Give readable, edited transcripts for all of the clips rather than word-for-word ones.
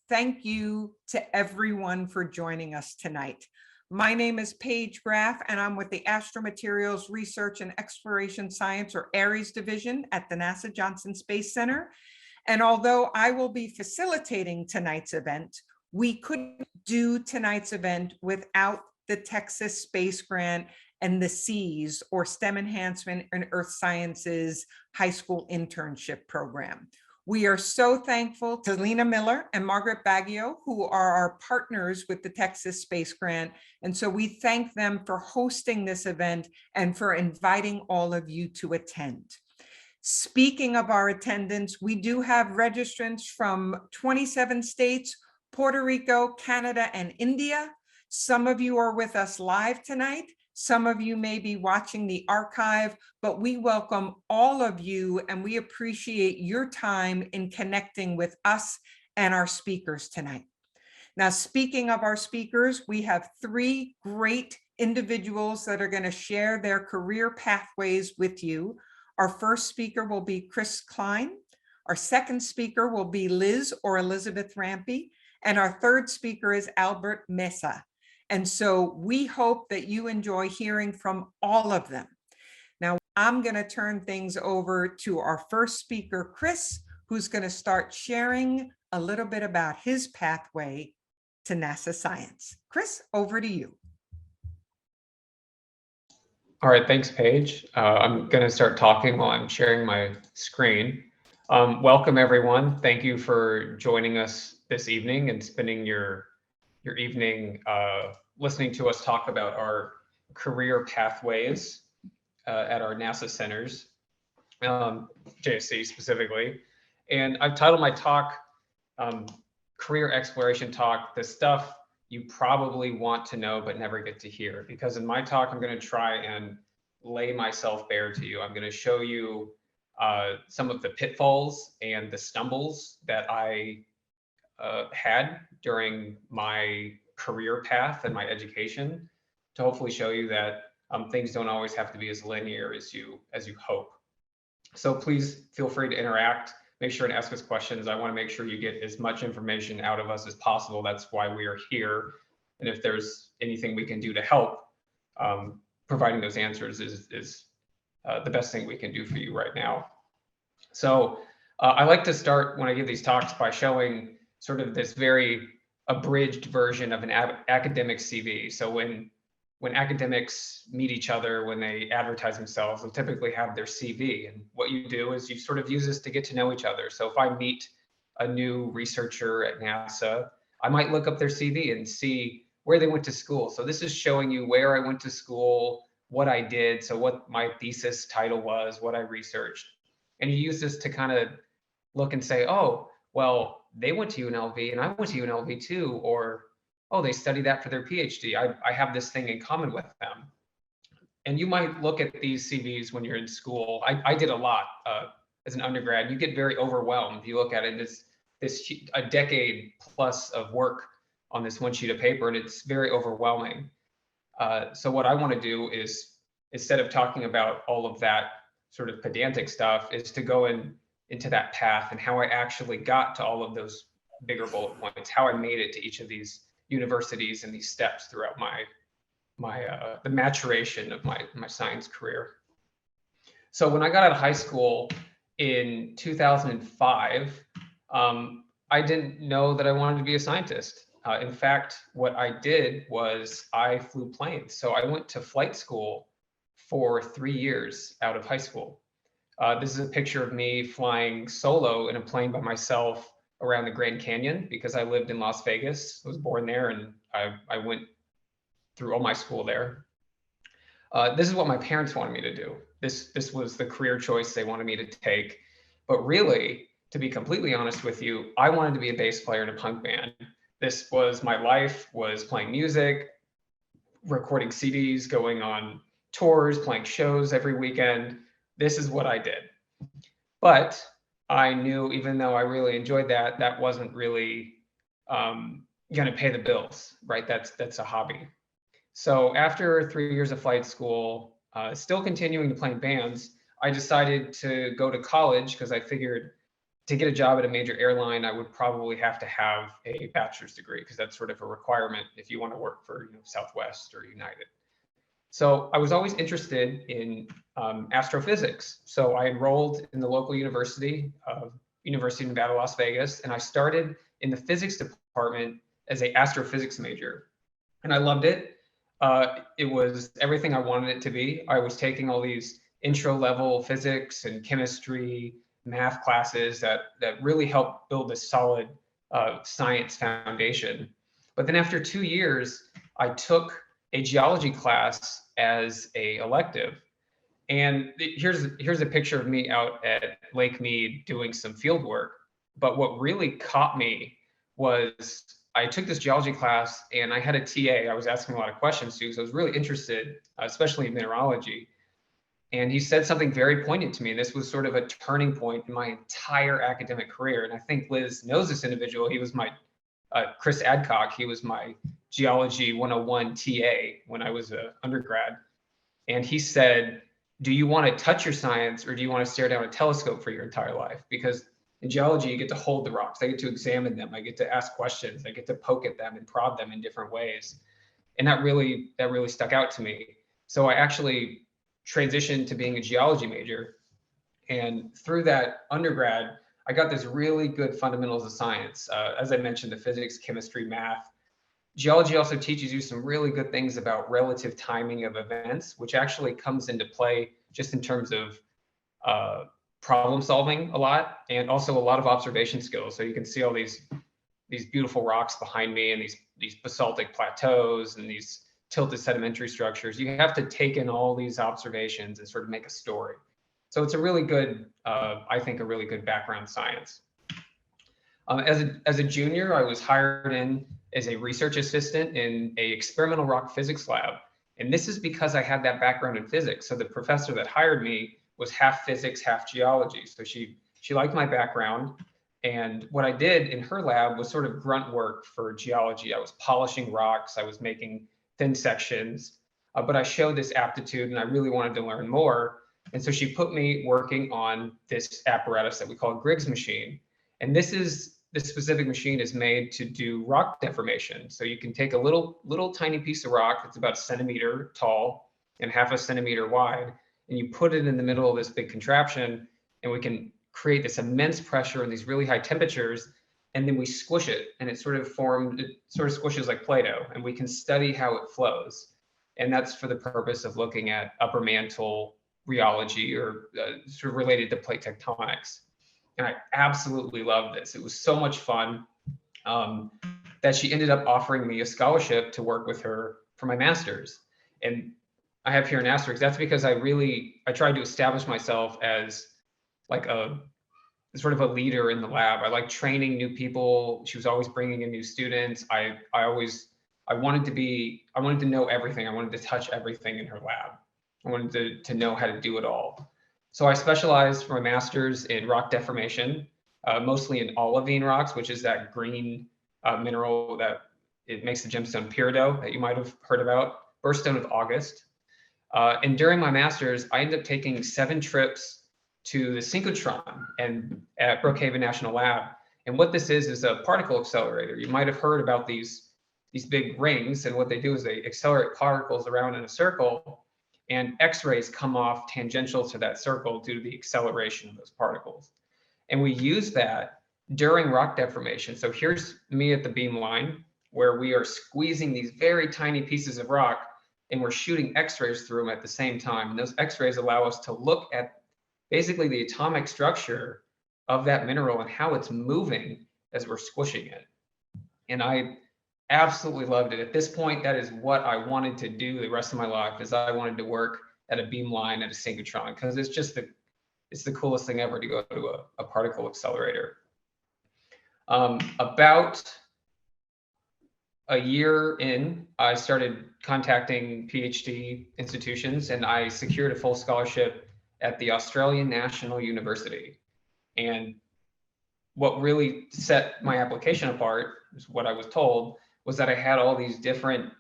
thank you to everyone for joining us tonight. My name is Paige Graff, and I'm with the Astromaterials Research and Exploration Science, or ARES division at the NASA Johnson Space Center. And although I will be facilitating tonight's event, we couldn't do tonight's event without the Texas Space Grant and the SEES, or STEM Enhancement and Earth Sciences High School Internship Program. We are so thankful to Lena Miller and Margaret Baggio, who are our partners with the Texas Space Grant. And so we thank them for hosting this event and for inviting all of you to attend. Speaking of our attendance, we do have registrants from 27 states, Puerto Rico, Canada, and India. Some of you are with us live tonight. Some of you may be watching the archive, but we welcome all of you and we appreciate your time in connecting with us and our speakers tonight. Now, speaking of our speakers, we have three great individuals that are going to share their career pathways with you. Our first speaker will be Chris Cline. Our second speaker will be Liz or Elizabeth Rampe. And our third speaker is Albert Meza. And so we hope that you enjoy hearing from all of them. Now, I'm going to turn things over to our first speaker, Chris, who's going to start sharing a little bit about his pathway to NASA science. Chris, over to you. All right, thanks, Paige. I'm going to start talking while I'm sharing my screen. Welcome, everyone. Thank you for joining us this evening and spending your evening listening to us talk about our career pathways at our NASA centers, JSC specifically. And I've titled my talk Career Exploration Talk, the stuff you probably want to know but never get to hear. Because in my talk, I'm going to try and lay myself bare to you. I'm going to show you some of the pitfalls and the stumbles that I had during my career path and my education, to hopefully show you that things don't always have to be as linear as you hope. So please feel free to interact. Make sure and ask us questions. I want to make sure you get as much information out of us as possible. That's why we are here. And if there's anything we can do to help, providing those answers is the best thing we can do for you right now. So I like to start when I give these talks by showing sort of this very abridged version of an academic CV. So when academics meet each other, when they advertise themselves, they'll typically have their CV. And what you do is you sort of use this to get to know each other. So if I meet a new researcher at NASA, I might look up their CV and see where they went to school. So this is showing you where I went to school, what I did, so what my thesis title was, what I researched. And you use this to kind of look and say, oh, well, they went to UNLV and I went to UNLV too, or, oh, they studied that for their PhD. I have this thing in common with them. And you might look at these CVs when you're in school. I did a lot as an undergrad. You get very overwhelmed. You look at it, it's a decade plus of work on this one sheet of paper, and it's very overwhelming. So what I want to do is, instead of talking about all of that sort of pedantic stuff, is to go into that path and how I actually got to all of those bigger bullet points, how I made it to each of these universities and these steps throughout the maturation of my science career. So when I got out of high school in 2005, I didn't know that I wanted to be a scientist. In fact, what I did was I flew planes. So I went to flight school for 3 years out of high school. This is a picture of me flying solo in a plane by myself around the Grand Canyon, because I lived in Las Vegas. I was born there, and I went through all my school there. This is what my parents wanted me to do. This was the career choice they wanted me to take. But really, to be completely honest with you, I wanted to be a bass player in a punk band. This was my life, was playing music, recording CDs, going on tours, playing shows every weekend. This is what I did. But I knew, even though I really enjoyed that, that wasn't really going to pay the bills, right? That's a hobby. So after 3 years of flight school, still continuing to play in bands, I decided to go to college because I figured to get a job at a major airline, I would probably have to have a bachelor's degree because that's sort of a requirement if you want to work for Southwest or United. So I was always interested in astrophysics. So I enrolled in the local university, University of Nevada, Las Vegas, and I started in the physics department as an astrophysics major. And I loved it. It was everything I wanted it to be. I was taking all these intro level physics and chemistry, math classes that really helped build a solid science foundation. But then after 2 years, I took a geology class as a elective. And here's a picture of me out at Lake Mead doing some field work. But what really caught me was I took this geology class and I had a TA I was asking a lot of questions to, so I was really interested, especially in mineralogy. And he said something very poignant to me. And this was sort of a turning point in my entire academic career. And I think Liz knows this individual. He was my, Chris Adcock, he was my Geology 101 TA when I was an undergrad. And he said, do you want to touch your science or do you want to stare down a telescope for your entire life? Because in geology, you get to hold the rocks. I get to examine them. I get to ask questions. I get to poke at them and prod them in different ways. And that really stuck out to me. So I actually transitioned to being a geology major. And through that undergrad, I got this really good fundamentals of science. As I mentioned, the physics, chemistry, math. Geology also teaches you some really good things about relative timing of events, which actually comes into play just in terms of problem solving a lot, and also a lot of observation skills. So you can see all these beautiful rocks behind me and these basaltic plateaus and these tilted sedimentary structures. You have to take in all these observations and sort of make a story. So it's a really good, I think, a really good background science. As a junior, I was hired in as a research assistant in a experimental rock physics lab. And this is because I had that background in physics. So the professor that hired me was half physics, half geology. So she liked my background. And what I did in her lab was sort of grunt work for geology. I was polishing rocks, I was making thin sections, but I showed this aptitude and I really wanted to learn more. And so she put me working on this apparatus that we call a Griggs machine. And this specific machine is made to do rock deformation. So you can take a little tiny piece of rock that's about a centimeter tall and half a centimeter wide, and you put it in the middle of this big contraption, and we can create this immense pressure and these really high temperatures, and then we squish it, and it sort of squishes like Play-Doh, and we can study how it flows. And that's for the purpose of looking at upper mantle rheology or sort of related to plate tectonics. And I absolutely loved this. It was so much fun that she ended up offering me a scholarship to work with her for my master's. And I have here an asterisk. That's because I tried to establish myself as like a sort of a leader in the lab. I like training new people. She was always bringing in new students. I wanted to know everything. I wanted to touch everything in her lab. I wanted to know how to do it all. So I specialized for my master's in rock deformation, mostly in olivine rocks, which is that green mineral that it makes the gemstone peridot that you might have heard about, birthstone of August. And during my master's, I ended up taking 7 trips to the synchrotron and at Brookhaven National Lab. And what this is a particle accelerator. You might have heard about these big rings, and what they do is they accelerate particles around in a circle, and X-rays come off tangential to that circle due to the acceleration of those particles. And we use that during rock deformation. So here's me at the beam line where we are squeezing these very tiny pieces of rock and we're shooting X-rays through them at the same time. And those X-rays allow us to look at basically the atomic structure of that mineral and how it's moving as we're squishing it. And I absolutely loved it. At this point, that is what I wanted to do the rest of my life, is I wanted to work at a beam line at a synchrotron, because it's the coolest thing ever to go to a particle accelerator. About a year in, I started contacting PhD institutions, and I secured a full scholarship at the Australian National University. And what really set my application apart, is what I was told, was that I had all these different,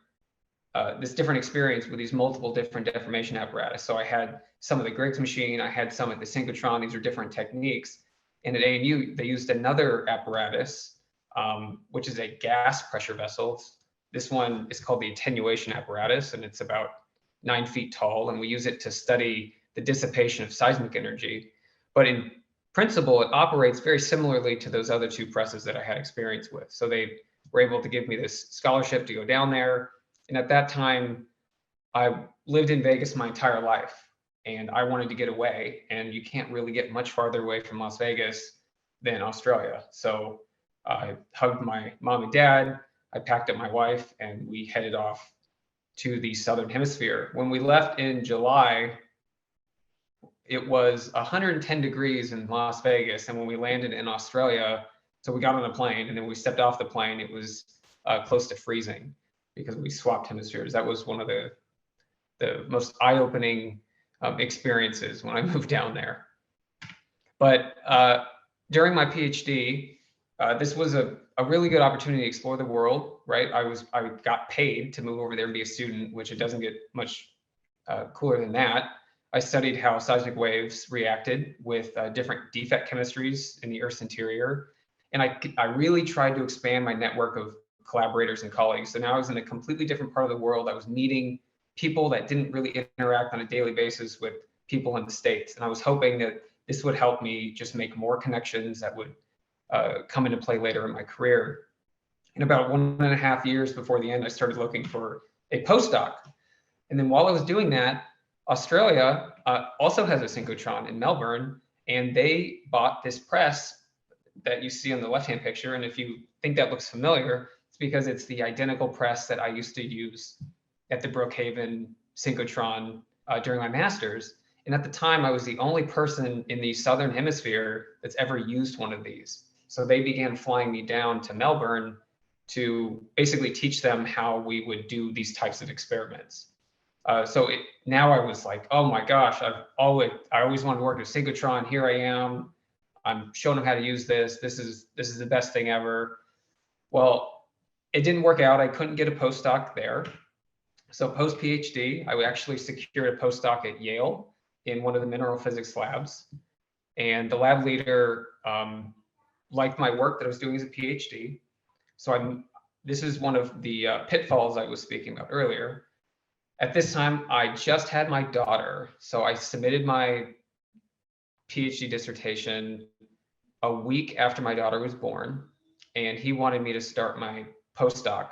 this different experience with these multiple different deformation apparatus. So I had some of the Griggs machine, I had some at the synchrotron. These are different techniques. And at ANU, they used another apparatus, which is a gas pressure vessel. This one is called the attenuation apparatus, and it's about 9 feet tall, and we use it to study the dissipation of seismic energy. But in principle, it operates very similarly to those other two presses that I had experience with. So they were able to give me this scholarship to go down there. And at that time, I lived in Vegas my entire life, and I wanted to get away. And you can't really get much farther away from Las Vegas than Australia. So I hugged my mom and dad, I packed up my wife, and we headed off to the Southern Hemisphere. When we left in July, it was 110 degrees in Las Vegas. And when we landed in Australia, so we got on a plane, and then we stepped off the plane, it was close to freezing because we swapped hemispheres. That was one of the most eye-opening experiences when I moved down there. But during my PhD, this was a really good opportunity to explore the world, right? I got paid to move over there and be a student, which it doesn't get much cooler than that. I studied how seismic waves reacted with different defect chemistries in the Earth's interior. And I really tried to expand my network of collaborators and colleagues. So now I was in a completely different part of the world. I was meeting people that didn't really interact on a daily basis with people in the States. And I was hoping that this would help me just make more connections that would come into play later in my career. And about 1.5 years before the end, I started looking for a postdoc. And then while I was doing that, Australia also has a synchrotron in Melbourne, and they bought this press that you see on the left-hand picture. And if you think that looks familiar, it's because it's the identical press that I used to use at the Brookhaven synchrotron during my master's. And at the time, I was the only person in the Southern Hemisphere that's ever used one of these. So they began flying me down to Melbourne to basically teach them how we would do these types of experiments. Now I was like, oh my gosh, I always wanted to work with synchrotron. Here I am. I'm showing them how to use this. This is the best thing ever. Well, it didn't work out. I couldn't get a postdoc there. So post PhD, I actually secured a postdoc at Yale in one of the mineral physics labs. And the lab leader liked my work that I was doing as a PhD. So this is one of the pitfalls I was speaking about earlier. At this time, I just had my daughter. So I submitted my PhD dissertation a week after my daughter was born, and he wanted me to start my postdoc.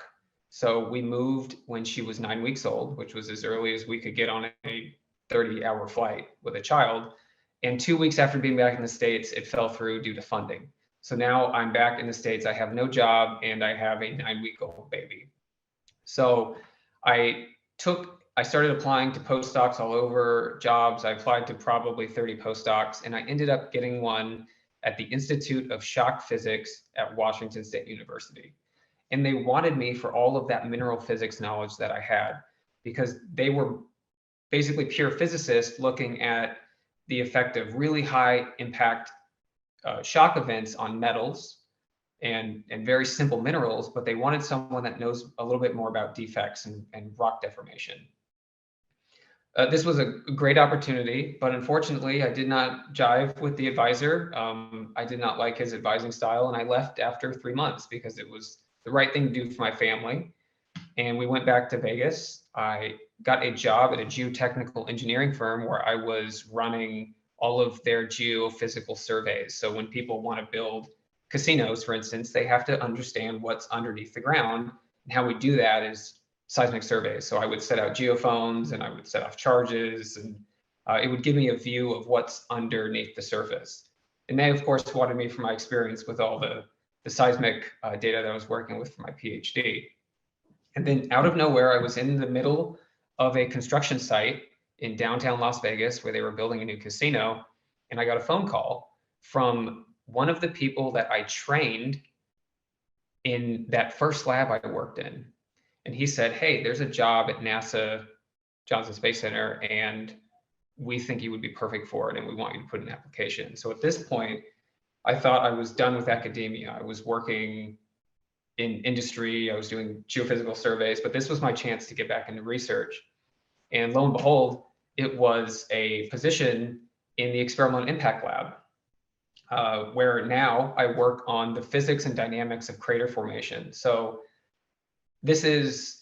So we moved when she was 9 weeks old, which was as early as we could get on a 30-hour flight with a child. And 2 weeks after being back in the States, it fell through due to funding. So now I'm back in the States. I have no job, and I have a 9-week-old baby. So I started applying to postdocs all over jobs. I applied to probably 30 postdocs, and I ended up getting one at the Institute of Shock Physics at Washington State University. And they wanted me for all of that mineral physics knowledge that I had, because they were basically pure physicists looking at the effect of really high impact shock events on metals and very simple minerals, but they wanted someone that knows a little bit more about defects and rock deformation. This was a great opportunity, but unfortunately, I did not jive with the advisor. I did not like his advising style, and I left after 3 months because it was the right thing to do for my family. And we went back to Vegas. I got a job at a geotechnical engineering firm where I was running all of their geophysical surveys. So when people want to build casinos, for instance, they have to understand what's underneath the ground. And how we do that is seismic surveys. So I would set out geophones and I would set off charges, and it would give me a view of what's underneath the surface. And they, of course, wanted me for my experience with all the seismic data that I was working with for my PhD. And then out of nowhere, I was in the middle of a construction site in downtown Las Vegas where they were building a new casino. And I got a phone call from one of the people that I trained in that first lab I worked in. And he said, hey, there's a job at NASA Johnson Space Center, and we think you would be perfect for it, and we want you to put in an application. So at this point, I thought I was done with academia. I was working in industry. I was doing geophysical surveys, but this was my chance to get back into research. And lo and behold, it was a position in the experimental impact lab. where now I work on the physics and dynamics of crater formation. So this is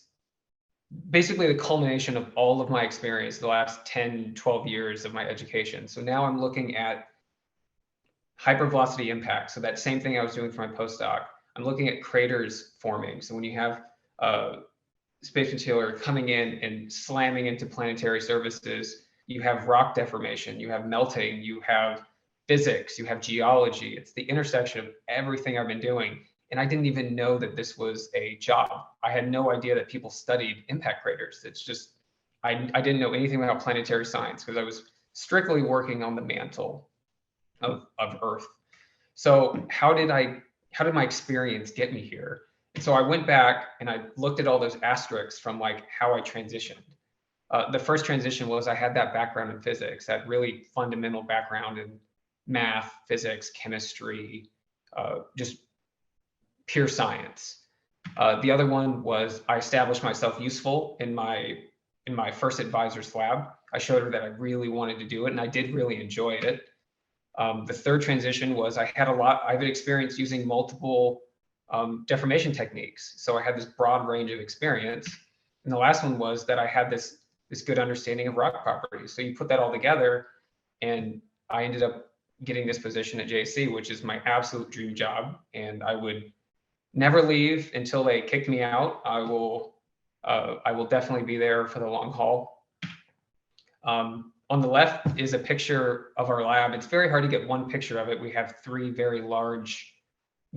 basically the culmination of all of my experience the last 10, 12 years of my education. So now I'm looking at hypervelocity impact. So that same thing I was doing for my postdoc. I'm looking at craters forming. So when you have space material coming in and slamming into planetary surfaces, you have rock deformation, you have melting, you have physics, you have geology. It's the intersection of everything I've been doing. And I didn't even know that this was a job. I had no idea that people studied impact craters. It's just, I didn't know anything about planetary science because I was strictly working on the mantle of Earth. So how did my experience get me here? And so I went back and I looked at all those asterisks from like how I transitioned. The first transition was I had that background in physics, that really fundamental background in math, physics, chemistry, just pure science. The other one was I established myself useful in my first advisor's lab. I showed her that I really wanted to do it, and I did really enjoy it. The third transition was I had experience using multiple deformation techniques. So I had this broad range of experience. And the last one was that I had this good understanding of rock properties. So you put that all together, and I ended up getting this position at JC, which is my absolute dream job. And I would never leave until they kicked me out. I will definitely be there for the long haul. On the left is a picture of our lab. It's very hard to get one picture of it. We have 3 very large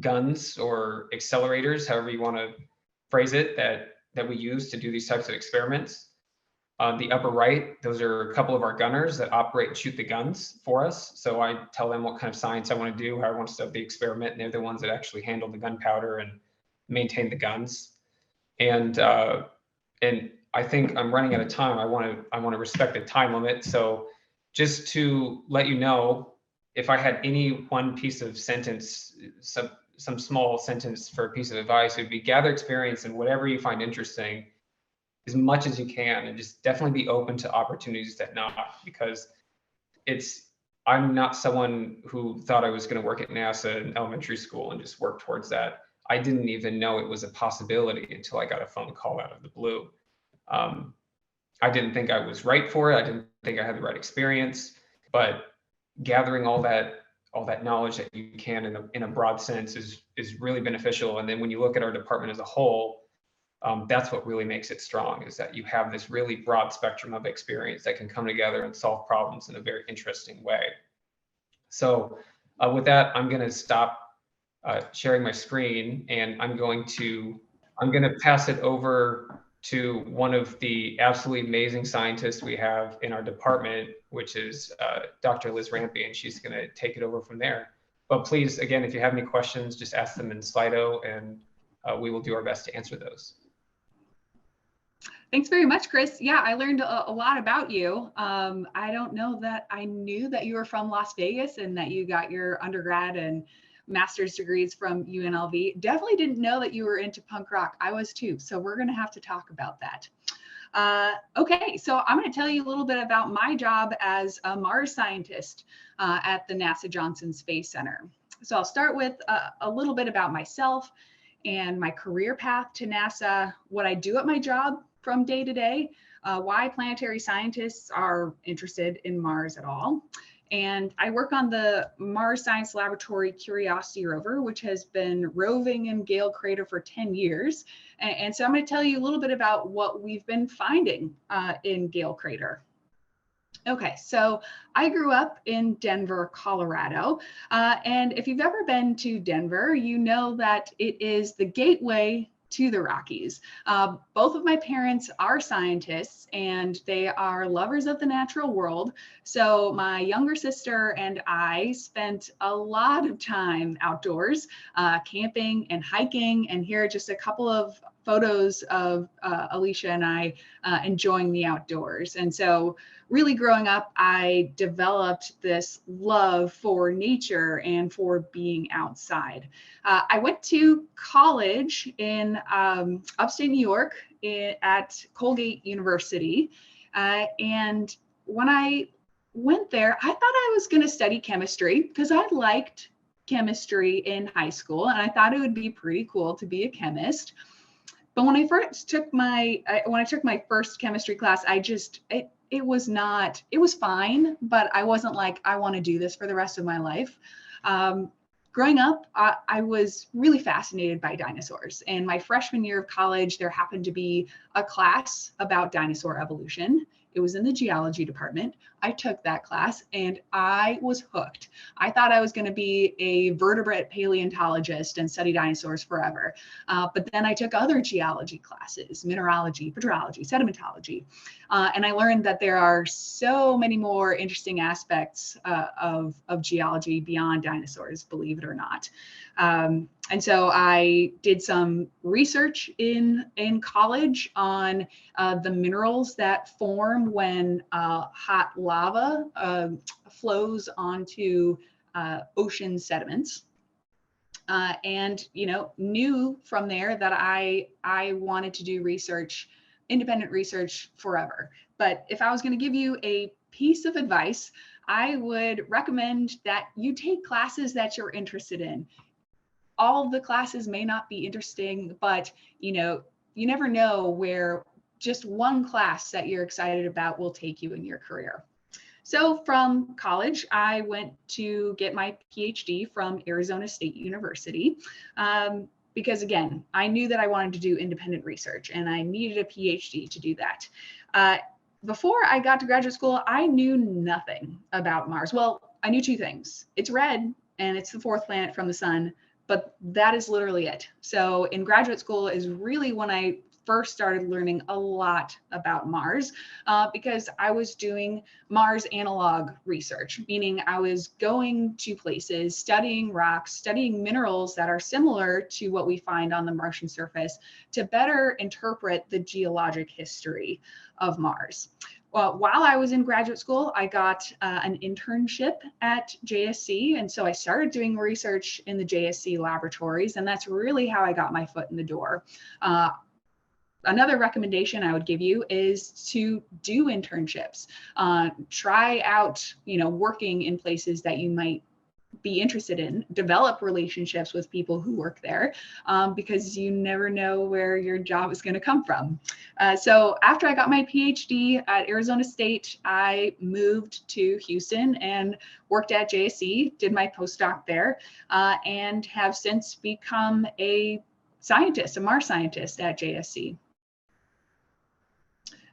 guns or accelerators, however you want to phrase it, that we use to do these types of experiments. On the upper right, those are a couple of our gunners that operate and shoot the guns for us. So I tell them what kind of science I want to do, how I want to set up the experiment, and they're the ones that actually handle the gunpowder and maintain the guns. And I think I'm running out of time. I want to respect the time limit. So just to let you know, if I had any one piece of sentence, some small sentence for a piece of advice, it would be gather experience in whatever you find interesting as much as you can, and just definitely be open to opportunities that not, because I'm not someone who thought I was going to work at NASA in elementary school and just work towards that. I didn't even know it was a possibility until I got a phone call out of the blue. I didn't think I was right for it. I didn't think I had the right experience, but gathering all that knowledge that you can in a broad sense is really beneficial. And then when you look at our department as a whole, that's what really makes it strong, is that you have this really broad spectrum of experience that can come together and solve problems in a very interesting way. So with that, I'm going to stop sharing my screen, and I'm going to pass it over to one of the absolutely amazing scientists we have in our department, which is Dr. Liz Rampe, and she's going to take it over from there. But please, again, if you have any questions, just ask them in Slido, and we will do our best to answer those. Thanks very much, Chris. Yeah, I learned a lot about you. I don't know that I knew that you were from Las Vegas and that you got your undergrad and master's degrees from UNLV. Definitely didn't know that you were into punk rock. I was too. So we're going to have to talk about that. Okay, so I'm going to tell you a little bit about my job as a Mars scientist at the NASA Johnson Space Center. So I'll start with a little bit about myself and my career path to NASA, what I do at my job from day to day, why planetary scientists are interested in Mars at all. And I work on the Mars Science Laboratory Curiosity rover, which has been roving in Gale Crater for 10 years. And so I'm going to tell you a little bit about what we've been finding in Gale Crater. Okay, so I grew up in Denver, Colorado. And if you've ever been to Denver, you know that it is the gateway to the Rockies. Both of my parents are scientists, and they are lovers of the natural world. So my younger sister and I spent a lot of time outdoors, camping and hiking. And here are just a couple of photos of Alicia and I enjoying the outdoors. And so really growing up, I developed this love for nature and for being outside. I went to college in upstate New York at Colgate University. And when I went there, I thought I was going to study chemistry because I liked chemistry in high school, and I thought it would be pretty cool to be a chemist. But when I first took my first chemistry class, it was fine, but I wasn't like, I want to do this for the rest of my life. Growing up, I was really fascinated by dinosaurs. And my freshman year of college, there happened to be a class about dinosaur evolution. It was in the geology department. I took that class and I was hooked. I thought I was going to be a vertebrate paleontologist and study dinosaurs forever. But then I took other geology classes, mineralogy, petrology, sedimentology. And I learned that there are so many more interesting aspects of geology beyond dinosaurs, believe it or not. And so I did some research in college on the minerals that form when hot lava flows onto ocean sediments. And knew from there that I wanted to do independent research forever. But if I was going to give you a piece of advice, I would recommend that you take classes that you're interested in. All of the classes may not be interesting, but you never know where just one class that you're excited about will take you in your career. So from college, I went to get my PhD from Arizona State University. Because again, I knew that I wanted to do independent research and I needed a PhD to do that. Before I got to graduate school, I knew nothing about Mars. Well, I knew two things. It's red and it's the fourth planet from the sun, but that is literally it. So in graduate school is really when I first started learning a lot about Mars, because I was doing Mars analog research, meaning I was going to places, studying rocks, studying minerals that are similar to what we find on the Martian surface to better interpret the geologic history of Mars. Well, while I was in graduate school, I got an internship at JSC. And so I started doing research in the JSC laboratories. And that's really how I got my foot in the door. Another recommendation I would give you is to do internships. Try out, working in places that you might be interested in, develop relationships with people who work there, because you never know where your job is going to come from. So after I got my PhD at Arizona State, I moved to Houston and worked at JSC, did my postdoc there, and have since become a Mars scientist at JSC.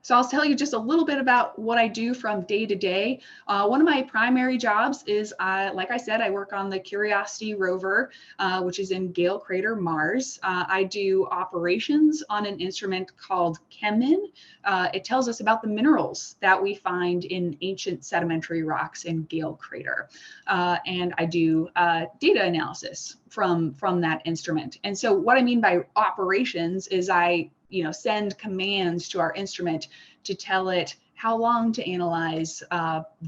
So I'll tell you just a little bit about what I do from day to day. One of my primary jobs is, like I said, I work on the Curiosity rover, which is in Gale Crater, Mars. I do operations on an instrument called ChemIn. It tells us about the minerals that we find in ancient sedimentary rocks in Gale Crater. And I do data analysis from that instrument. And so what I mean by operations is I send commands to our instrument to tell it how long to analyze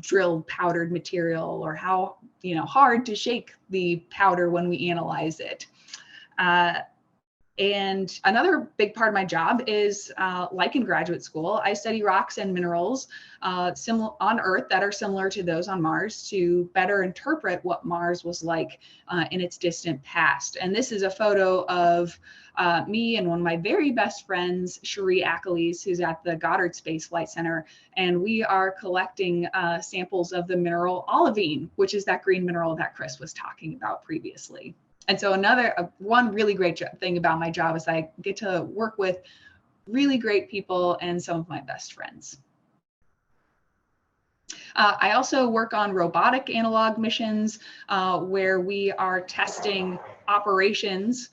drilled powdered material, or how hard to shake the powder when we analyze it. And another big part of my job is, like in graduate school, I study rocks and minerals similar on Earth that are similar to those on Mars to better interpret what Mars was like in its distant past. And this is a photo of me and one of my very best friends, Cherie Achilles, who's at the Goddard Space Flight Center. And we are collecting samples of the mineral olivine, which is that green mineral that Chris was talking about previously. And so one really great thing about my job is I get to work with really great people and some of my best friends. I also work on robotic analog missions where we are testing operations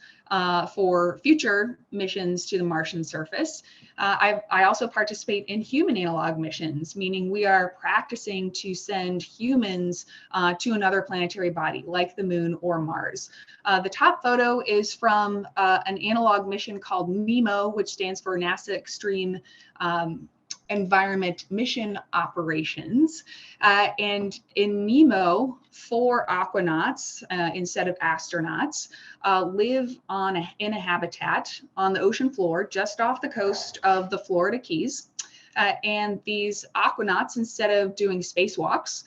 for future missions to the Martian surface. I also participate in human analog missions, meaning we are practicing to send humans to another planetary body like the moon or Mars. The top photo is from an analog mission called NEMO, which stands for NASA Extreme Environment Mission Operations. And in NEMO, 4 aquanauts instead of astronauts live in a habitat on the ocean floor just off the coast of the Florida Keys. And these aquanauts, instead of doing spacewalks,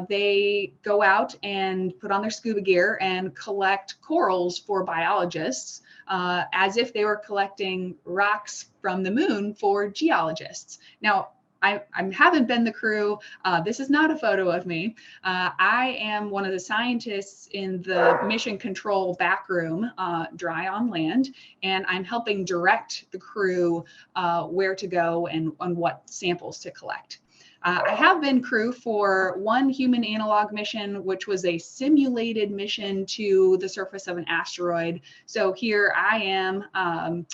they go out and put on their scuba gear and collect corals for biologists, as if they were collecting rocks from the moon for geologists. Now, I haven't been the crew. This is not a photo of me. I am one of the scientists in the mission control back room, dry on land, and I'm helping direct the crew where to go and on what samples to collect. I have been crew for one human analog mission, which was a simulated mission to the surface of an asteroid. So here I am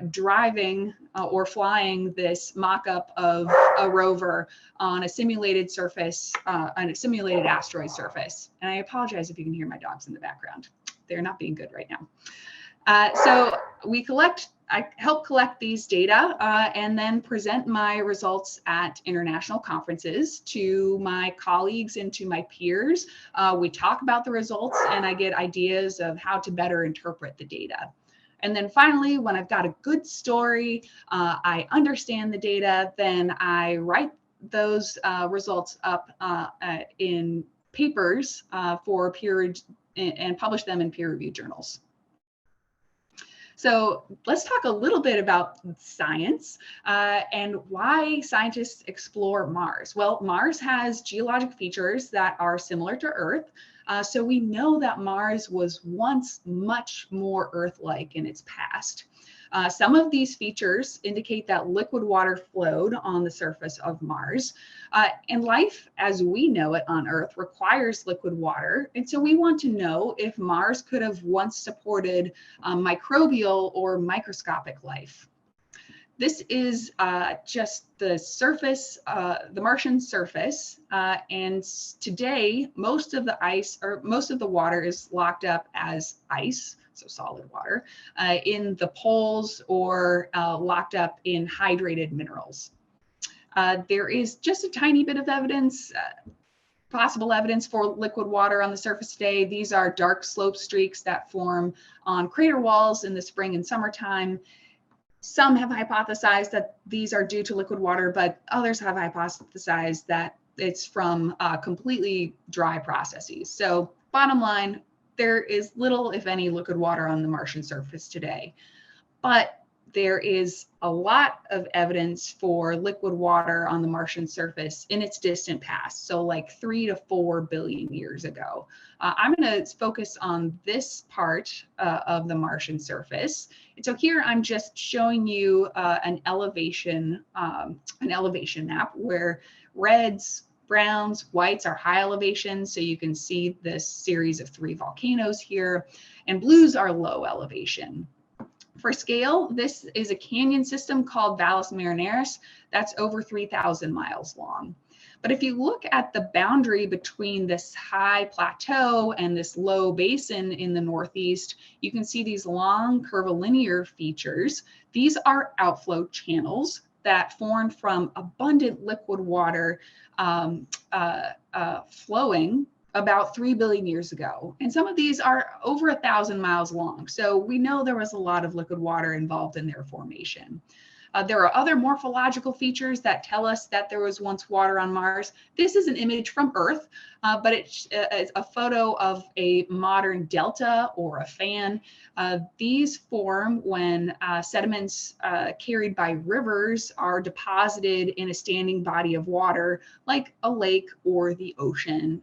driving or flying this mock-up of a rover on a simulated surface, on a simulated asteroid surface. And I apologize if you can hear my dogs in the background. They're not being good right now. So I help collect these data and then present my results at international conferences to my colleagues and to my peers. We talk about the results and I get ideas of how to better interpret the data. And then finally, when I've got a good story, I understand the data, then I write those results up in papers for and publish them in peer-reviewed journals. So let's talk a little bit about science and why scientists explore Mars. Well, Mars has geologic features that are similar to Earth. So we know that Mars was once much more Earth-like in its past. Some of these features indicate that liquid water flowed on the surface of Mars. And life as we know it on Earth requires liquid water. And so we want to know if Mars could have once supported microbial or microscopic life. This is just the surface, the Martian surface. And today, most of the ice or most of the water is locked up as ice, so solid water, in the poles or locked up in hydrated minerals. There is just a tiny bit of evidence, possible evidence for liquid water on the surface today. These are dark slope streaks that form on crater walls in the spring and summertime. Some have hypothesized that these are due to liquid water, but others have hypothesized that it's from completely dry processes. So bottom line, there is little, if any, liquid water on the Martian surface today. But there is a lot of evidence for liquid water on the Martian surface in its distant past, so like 3 to 4 billion years ago. I'm going to focus on this part of the Martian surface. And so here I'm just showing you an elevation map where reds, browns, whites are high elevation, so you can see this series of 3 volcanoes here, and blues are low elevation. For scale, this is a canyon system called Valles Marineris that's over 3,000 miles long. But if you look at the boundary between this high plateau and this low basin in the northeast, you can see these long curvilinear features. These are outflow channels that formed from abundant liquid water flowing about 3 billion years ago. And some of these are over 1,000 miles long. So we know there was a lot of liquid water involved in their formation. There are other morphological features that tell us that there was once water on Mars. This is an image from Earth, but it's a photo of a modern delta or a fan. These form when sediments carried by rivers are deposited in a standing body of water, like a lake or the ocean,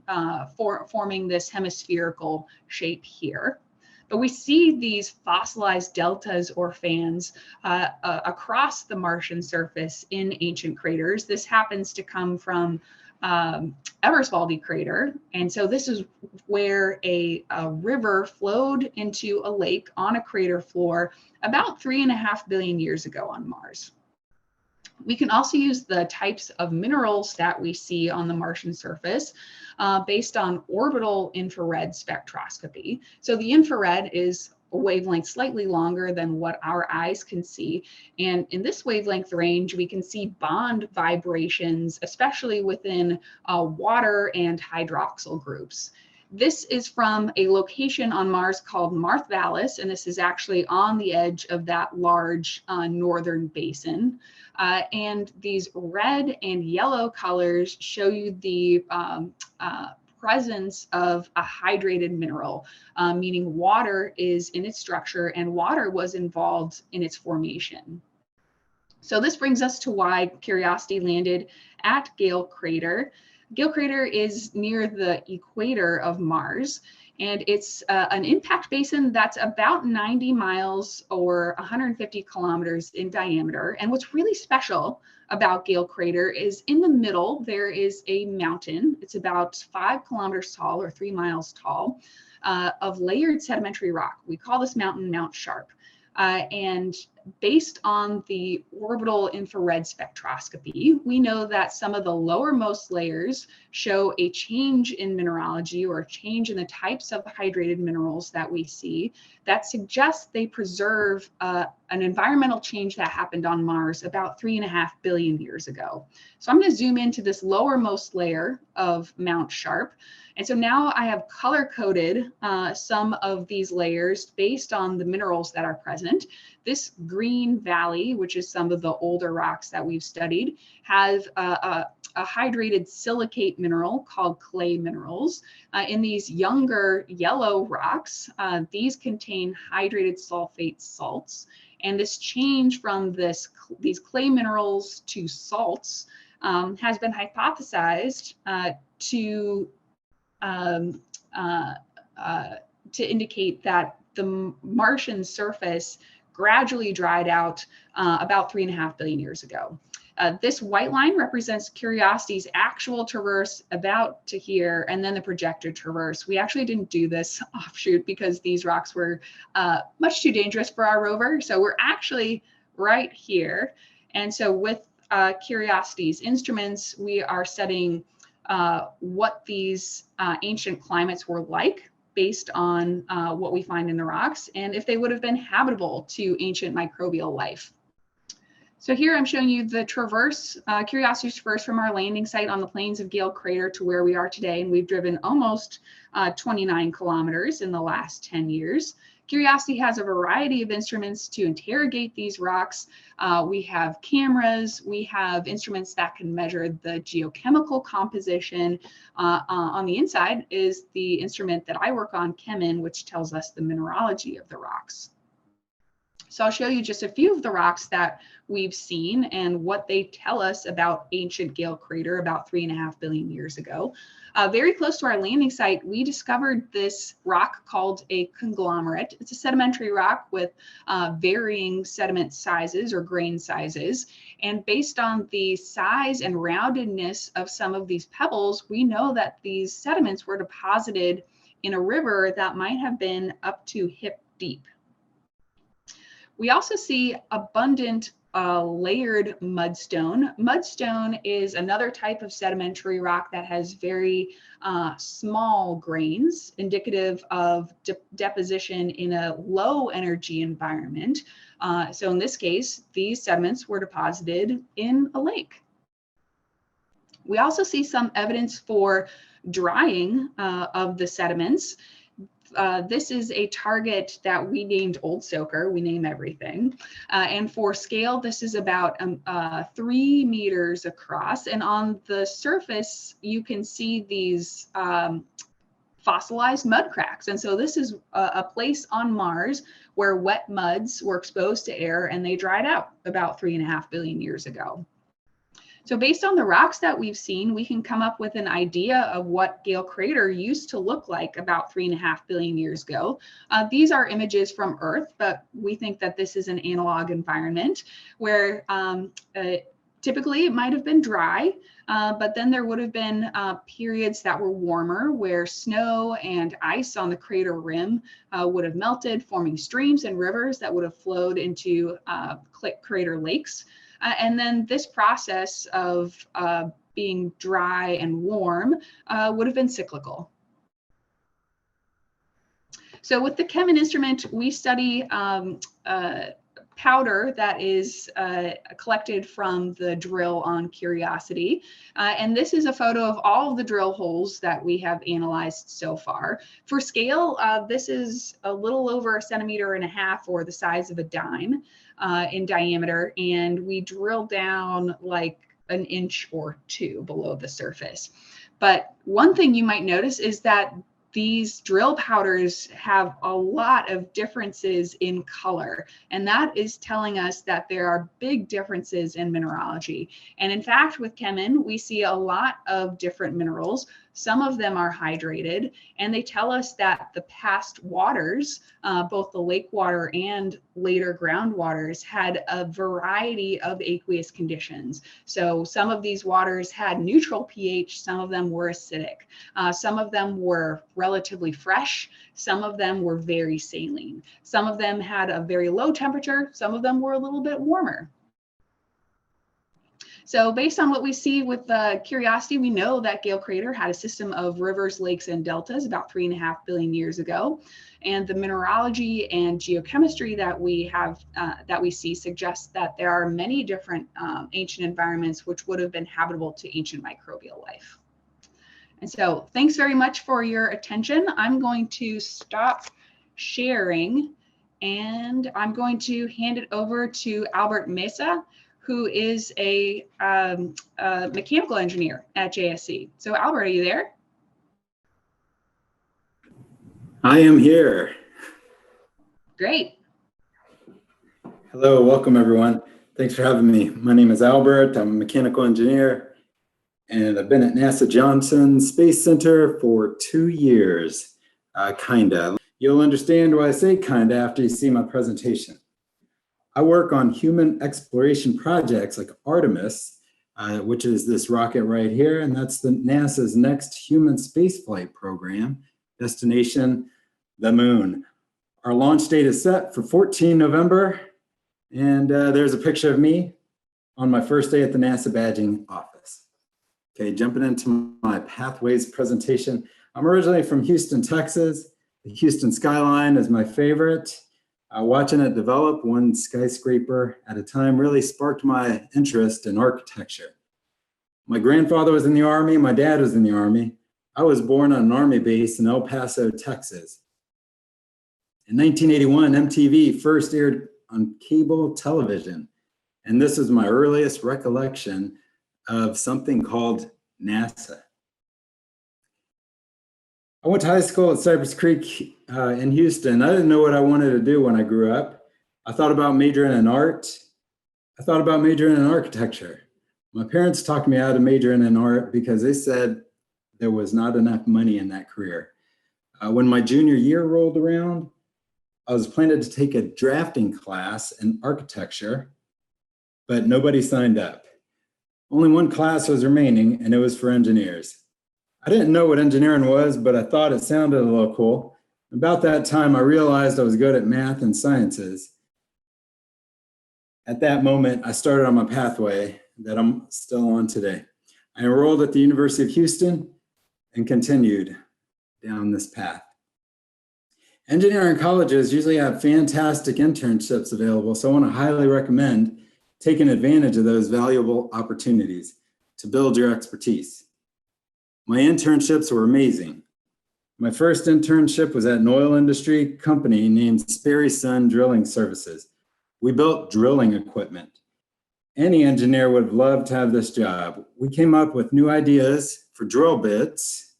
forming this hemispherical shape here. But we see these fossilized deltas or fans across the Martian surface in ancient craters. This happens to come from Eversvaldi crater. And so this is where a river flowed into a lake on a crater floor about 3.5 billion years ago on Mars. We can also use the types of minerals that we see on the Martian surface based on orbital infrared spectroscopy. So the infrared is a wavelength slightly longer than what our eyes can see. And in this wavelength range, we can see bond vibrations, especially within water and hydroxyl groups. This is from a location on Mars called Marth-Vallis, and this is actually on the edge of that large northern basin. And these red and yellow colors show you the presence of a hydrated mineral, meaning water is in its structure and water was involved in its formation. So this brings us to why Curiosity landed at Gale Crater. Gale Crater is near the equator of Mars, and it's an impact basin that's about 90 miles or 150 kilometers in diameter. And what's really special about Gale Crater is in the middle, there is a mountain. It's about 5 kilometers tall or 3 miles tall of layered sedimentary rock. We call this mountain Mount Sharp. And based on the orbital infrared spectroscopy, we know that some of the lowermost layers show a change in mineralogy or a change in the types of hydrated minerals that we see that suggests they preserve an environmental change that happened on Mars about 3.5 billion years ago. So I'm going to zoom into this lowermost layer of Mount Sharp. And so now I have color-coded some of these layers based on the minerals that are present. This green valley, which is some of the older rocks that we've studied, has a hydrated silicate mineral called clay minerals. In these younger yellow rocks, these contain hydrated sulfate salts. And this change from these clay minerals to salts has been hypothesized to indicate that the Martian surface gradually dried out about 3.5 billion years ago. This white line represents Curiosity's actual traverse about to here, and then the projected traverse. We actually didn't do this offshoot because these rocks were much too dangerous for our rover. So we're actually right here. And so with Curiosity's instruments, we are studying what these ancient climates were like based on what we find in the rocks, and if they would have been habitable to ancient microbial life. So here I'm showing you the traverse, Curiosity's traverse from our landing site on the plains of Gale Crater to where we are today, and we've driven almost 29 kilometers in the last 10 years. Curiosity has a variety of instruments to interrogate these rocks. We have cameras, we have instruments that can measure the geochemical composition. On the inside is the instrument that I work on, Chemin, which tells us the mineralogy of the rocks. So I'll show you just a few of the rocks that we've seen and what they tell us about ancient Gale Crater about 3.5 billion years ago. Very close to our landing site, we discovered this rock called a conglomerate. It's a sedimentary rock with varying sediment sizes or grain sizes. And based on the size and roundedness of some of these pebbles, we know that these sediments were deposited in a river that might have been up to hip deep. We also see abundant layered mudstone. Mudstone is another type of sedimentary rock that has very small grains, indicative of deposition in a low energy environment. So in this case, these sediments were deposited in a lake. We also see some evidence for drying of the sediments. This is a target that we named Old Soaker. We name everything. And for scale, this is about 3 meters across. And on the surface, you can see these fossilized mud cracks. And so this is a place on Mars where wet muds were exposed to air and they dried out about 3.5 billion years ago. So based on the rocks that we've seen, we can come up with an idea of what Gale Crater used to look like about 3.5 billion years ago. These are images from Earth, but we think that this is an analog environment where typically it might have been dry, but then there would have been periods that were warmer where snow and ice on the crater rim would have melted, forming streams and rivers that would have flowed into crater lakes. And then this process of being dry and warm would have been cyclical. So with the Chemin instrument, we study powder that is collected from the drill on Curiosity. And this is a photo of all of the drill holes that we have analyzed so far. For scale, this is a little over 1.5 centimeters, or the size of a dime in diameter. And we drill down like 1 inch or 2 below the surface. But one thing you might notice is that these drill powders have a lot of differences in color, and that is telling us that there are big differences in mineralogy. And in fact, with ChemIn, we see a lot of different minerals. Some of them are hydrated, and they tell us that the past waters, both the lake water and later groundwaters, had a variety of aqueous conditions. So some of these waters had neutral pH, some of them were acidic, some of them were relatively fresh, some of them were very saline, some of them had a very low temperature, some of them were a little bit warmer. So based on what we see with Curiosity, we know that Gale Crater had a system of rivers, lakes, and deltas about 3.5 billion years ago. And the mineralogy and geochemistry that we have, that we see, suggests that there are many different ancient environments which would have been habitable to ancient microbial life. And so thanks very much for your attention. I'm going to stop sharing, and I'm going to hand it over to Albert Meza, who is a mechanical engineer at JSC. So Albert, are you there? I am here. Great. Hello, welcome everyone. Thanks for having me. My name is Albert. I'm a mechanical engineer, and I've been at NASA Johnson Space Center for 2 years, kinda. You'll understand why I say kinda after you see my presentation. I work on human exploration projects like Artemis, which is this rocket right here, and that's the NASA's next human spaceflight program, destination, the moon. Our launch date is set for 14 November, and there's a picture of me on my first day at the NASA badging office. Okay, jumping into my Pathways presentation. I'm originally from Houston, Texas. The Houston skyline is my favorite. Watching it develop one skyscraper at a time really sparked my interest in architecture. My grandfather was in the Army, my dad was in the Army. I was born on an Army base in El Paso, Texas. In 1981, MTV first aired on cable television, and this is my earliest recollection of something called NASA. I went to high school at Cypress Creek in Houston. I didn't know what I wanted to do when I grew up. I thought about majoring in art. I thought about majoring in architecture. My parents talked me out of majoring in art because they said there was not enough money in that career. When my junior year rolled around, I was planning to take a drafting class in architecture, but nobody signed up. Only one class was remaining, and it was for engineers. I didn't know what engineering was, but I thought it sounded a little cool. About that time, I realized I was good at math and sciences. At that moment, I started on my pathway that I'm still on today. I enrolled at the University of Houston and continued down this path. Engineering colleges usually have fantastic internships available, so I want to highly recommend taking advantage of those valuable opportunities to build your expertise. My internships were amazing. My first internship was at an oil industry company named Sperry Sun Drilling Services. We built drilling equipment. Any engineer would have loved to have this job. We came up with new ideas for drill bits,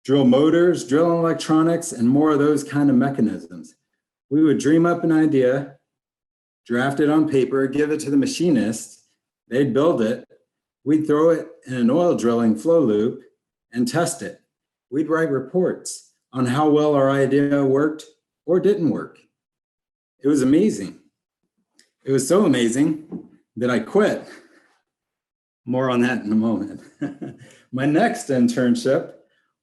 drill motors, drill electronics, and more of those kind of mechanisms. We would dream up an idea, draft it on paper, give it to the machinist, they'd build it, we'd throw it in an oil drilling flow loop and test it. We'd write reports on how well our idea worked or didn't work. It was amazing. It was so amazing that I quit. More on that in a moment. My next internship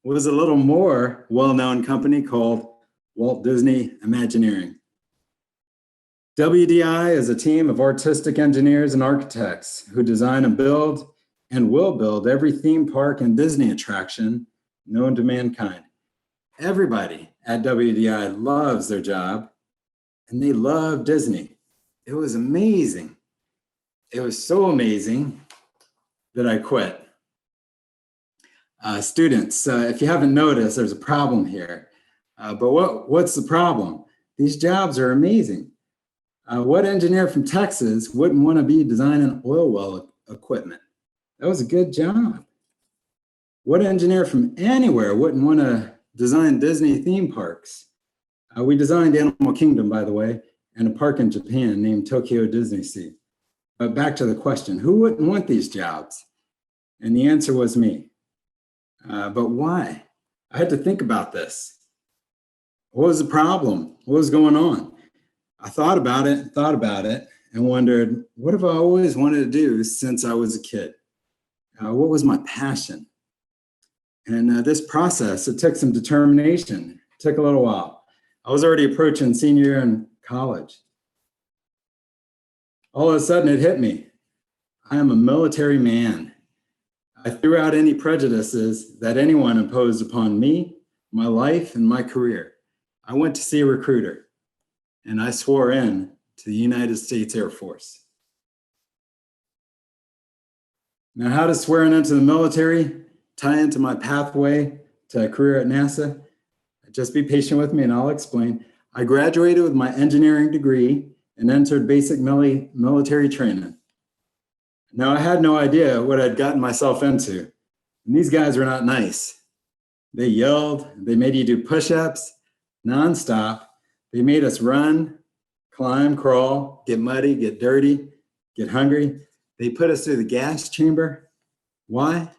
was a little more well-known company called Walt Disney Imagineering. WDI is a team of artistic engineers and architects who design and build and will build every theme park and Disney attraction known to mankind. Everybody at WDI loves their job, and they loved Disney. It was amazing. It was so amazing that I quit. Students, if you haven't noticed, there's a problem here. But what's the problem? These jobs are amazing. What engineer from Texas wouldn't want to be designing oil well equipment? That was a good job. What engineer from anywhere wouldn't want to design Disney theme parks? We designed Animal Kingdom, by the way, and a park in Japan named Tokyo Disney Sea. But back to the question, who wouldn't want these jobs? And the answer was me. But why? I had to think about this. What was the problem? What was going on? I thought about it, and wondered, what have I always wanted to do since I was a kid? What was my passion? And this process, it took some determination. It took a little while. I was already approaching senior year in college. All of a sudden, it hit me. I am a military man. I threw out any prejudices that anyone imposed upon me, my life, and my career. I went to see a recruiter, and I swore in to the United States Air Force. Now, how does swearing into the military tie into my pathway to a career at NASA? Just be patient with me and I'll explain. I graduated with my engineering degree and entered basic military training. Now, I had no idea what I'd gotten myself into. And these guys were not nice. They yelled, they made you do push-ups nonstop. They made us run, climb, crawl, get muddy, get dirty, get hungry. They put us through the gas chamber. Why?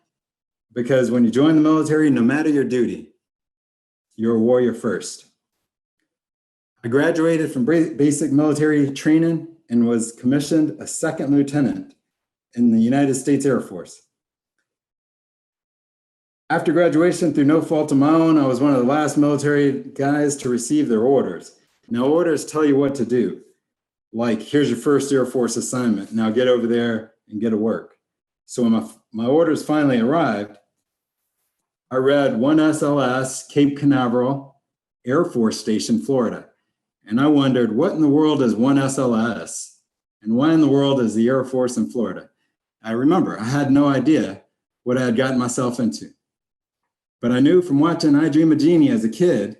Because when you join the military, no matter your duty, you're a warrior first. I graduated from basic military training and was commissioned a second lieutenant in the United States Air Force. After graduation, through no fault of my own, I was one of the last military guys to receive their orders. Now, orders tell you what to do. Like, here's your first Air Force assignment. Now get over there and get to work. So when my orders finally arrived, I read 1 SLS, Cape Canaveral, Air Force Station, Florida. And I wondered, what in the world is 1 SLS? And why in the world is the Air Force in Florida? I remember, I had no idea what I had gotten myself into. But I knew from watching I Dream of Jeannie as a kid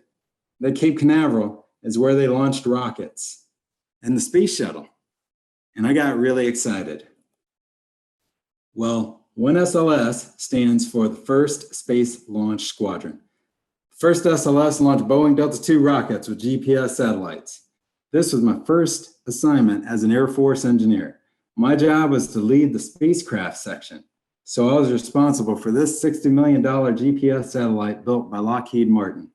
that Cape Canaveral is where they launched rockets and the space shuttle. And I got really excited. Well, 1 SLS stands for the First Space Launch Squadron. First SLS launched Boeing Delta II rockets with GPS satellites. This was my first assignment as an Air Force engineer. My job was to lead the spacecraft section. So I was responsible for this $60 million GPS satellite built by Lockheed Martin.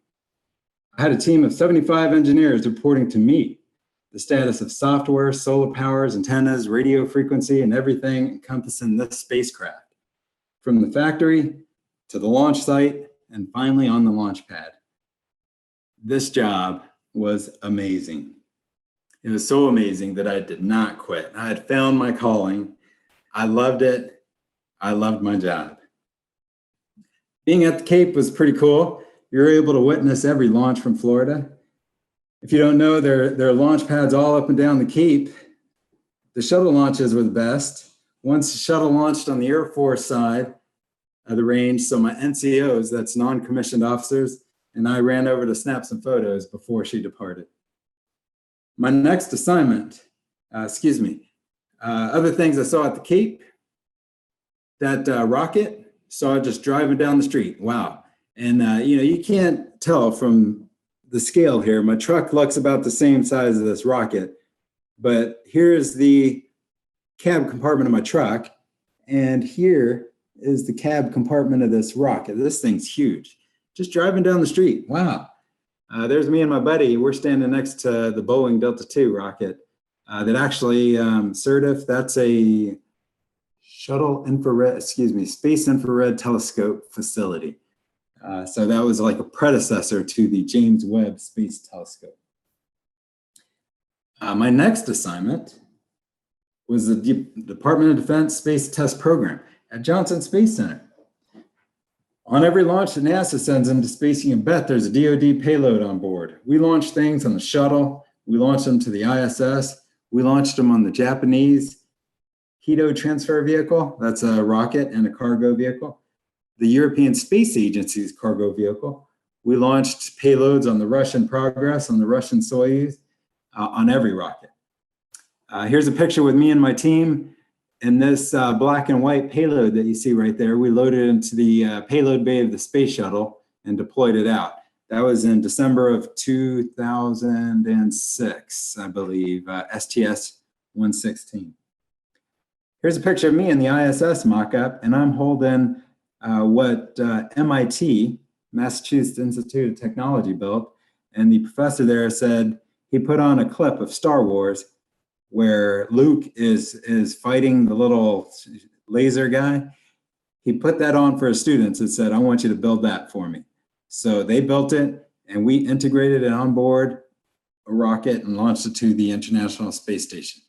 I had a team of 75 engineers reporting to me the status of software, solar powers, antennas, radio frequency, and everything encompassing this spacecraft, from the factory to the launch site and finally on the launch pad. This job was amazing. It was so amazing that I did not quit. I had found my calling. I loved it. I loved my job. Being at the Cape was pretty cool. You're able to witness every launch from Florida. If you don't know, there are launch pads all up and down the Cape. The shuttle launches were the best. Once the shuttle launched on the Air Force side of the range, so my NCOs, that's non-commissioned officers, and I ran over to snap some photos before she departed. My next assignment, other things I saw at the Cape, that rocket, saw it just driving down the street. Wow. And, you can't tell from the scale here. My truck looks about the same size as this rocket, but here's the cab compartment of my truck, and here is the cab compartment of this rocket. This thing's huge. Just driving down the street. Wow. There's me and my buddy. We're standing next to the Boeing Delta II rocket that actually, Certif, that's a space infrared telescope facility. So that was like a predecessor to the James Webb Space Telescope. My next assignment was the Department of Defense Space Test Program at Johnson Space Center. On every launch that NASA sends into space, you can bet there's a DoD payload on board. We launch things on the shuttle. We launched them to the ISS. We launched them on the Japanese Hito transfer vehicle. That's a rocket and a cargo vehicle. The European Space Agency's cargo vehicle. We launched payloads on the Russian Progress, on the Russian Soyuz, on every rocket. Here's a picture with me and my team. And this black and white payload that you see right there, we loaded into the payload bay of the space shuttle and deployed it out. That was in December of 2006, I believe, STS-116. Here's a picture of me in the ISS mock-up, and I'm holding what MIT, Massachusetts Institute of Technology, built. And the professor there said he put on a clip of Star Wars where Luke is fighting the little laser guy. He put that on for his students and said, I want you to build that for me. So they built it, and we integrated it on board a rocket and launched it to the International Space Station.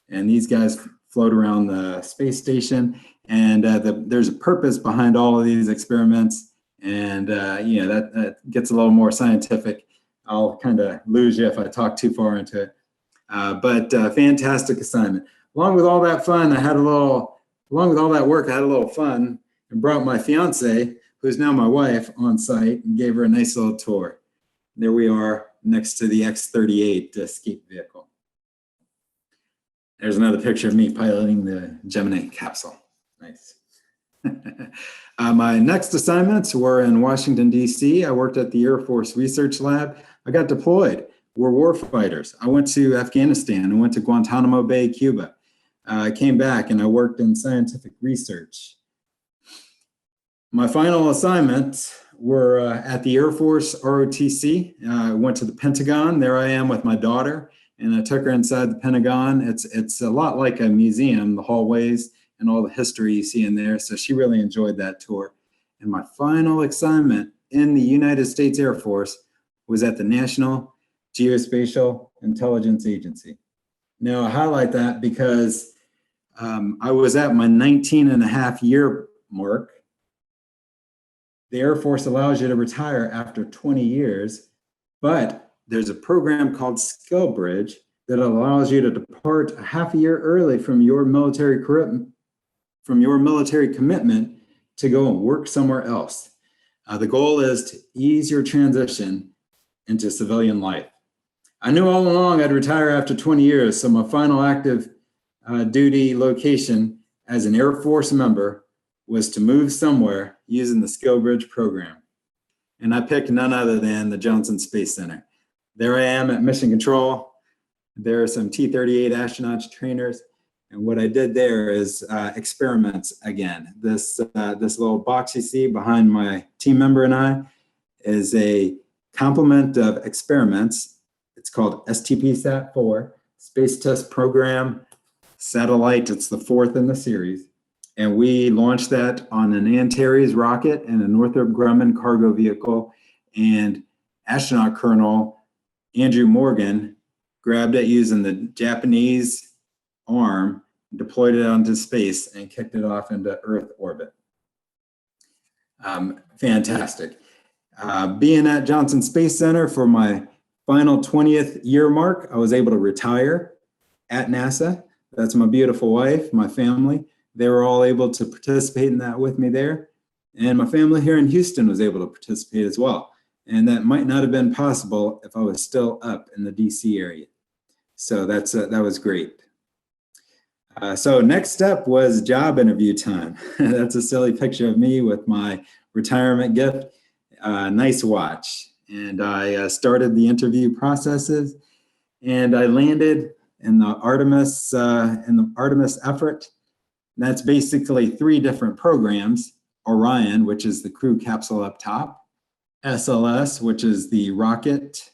And these guys float around the space station, and there's a purpose behind all of these experiments. And that gets a little more scientific. I'll kind of lose you if I talk too far into it. But fantastic assignment. Along with all that fun, along with all that work, I had a little fun and brought my fiance, who's now my wife, on site and gave her a nice little tour. There we are next to the X-38 escape vehicle. There's another picture of me piloting the Gemini capsule. Nice. My next assignments were in Washington, D.C. I worked at the Air Force Research Lab. I got deployed. We're warfighters. I went to Afghanistan. I went to Guantanamo Bay, Cuba. I came back and I worked in scientific research. My final assignments were at the Air Force ROTC. I went to the Pentagon. There I am with my daughter, and I took her inside the Pentagon. It's a lot like a museum, the hallways and all the history you see in there. So she really enjoyed that tour. And my final assignment in the United States Air Force was at the National Geospatial Intelligence Agency. Now, I highlight that because I was at my 19 and a half year mark. The Air Force allows you to retire after 20 years, but there's a program called Skill Bridge that allows you to depart a half a year early from your military commitment to go and work somewhere else. The goal is to ease your transition into civilian life. I knew all along I'd retire after 20 years, so my final active duty location as an Air Force member was to move somewhere using the Skill Bridge program. And I picked none other than the Johnson Space Center. There I am at Mission Control. There are some T-38 astronauts, trainers. And what I did there is experiments again. This little box you see behind my team member and I is a complement of experiments. It's called STP-SAT-4, Space Test Program Satellite. It's the fourth in the series. And we launched that on an Antares rocket and a Northrop Grumman cargo vehicle. And astronaut Colonel Andrew Morgan grabbed it using the Japanese arm, deployed it onto space, and kicked it off into Earth orbit. Fantastic. Being at Johnson Space Center for my final 20th year mark, I was able to retire at NASA. That's my beautiful wife, my family. They were all able to participate in that with me there. And my family here in Houston was able to participate as well. And that might not have been possible if I was still up in the DC area. So that was great. So next step was job interview time. That's a silly picture of me with my retirement gift. Nice watch. And I started the interview processes, and I landed in the Artemis effort. And that's basically three different programs: Orion, which is the crew capsule up top; SLS, which is the rocket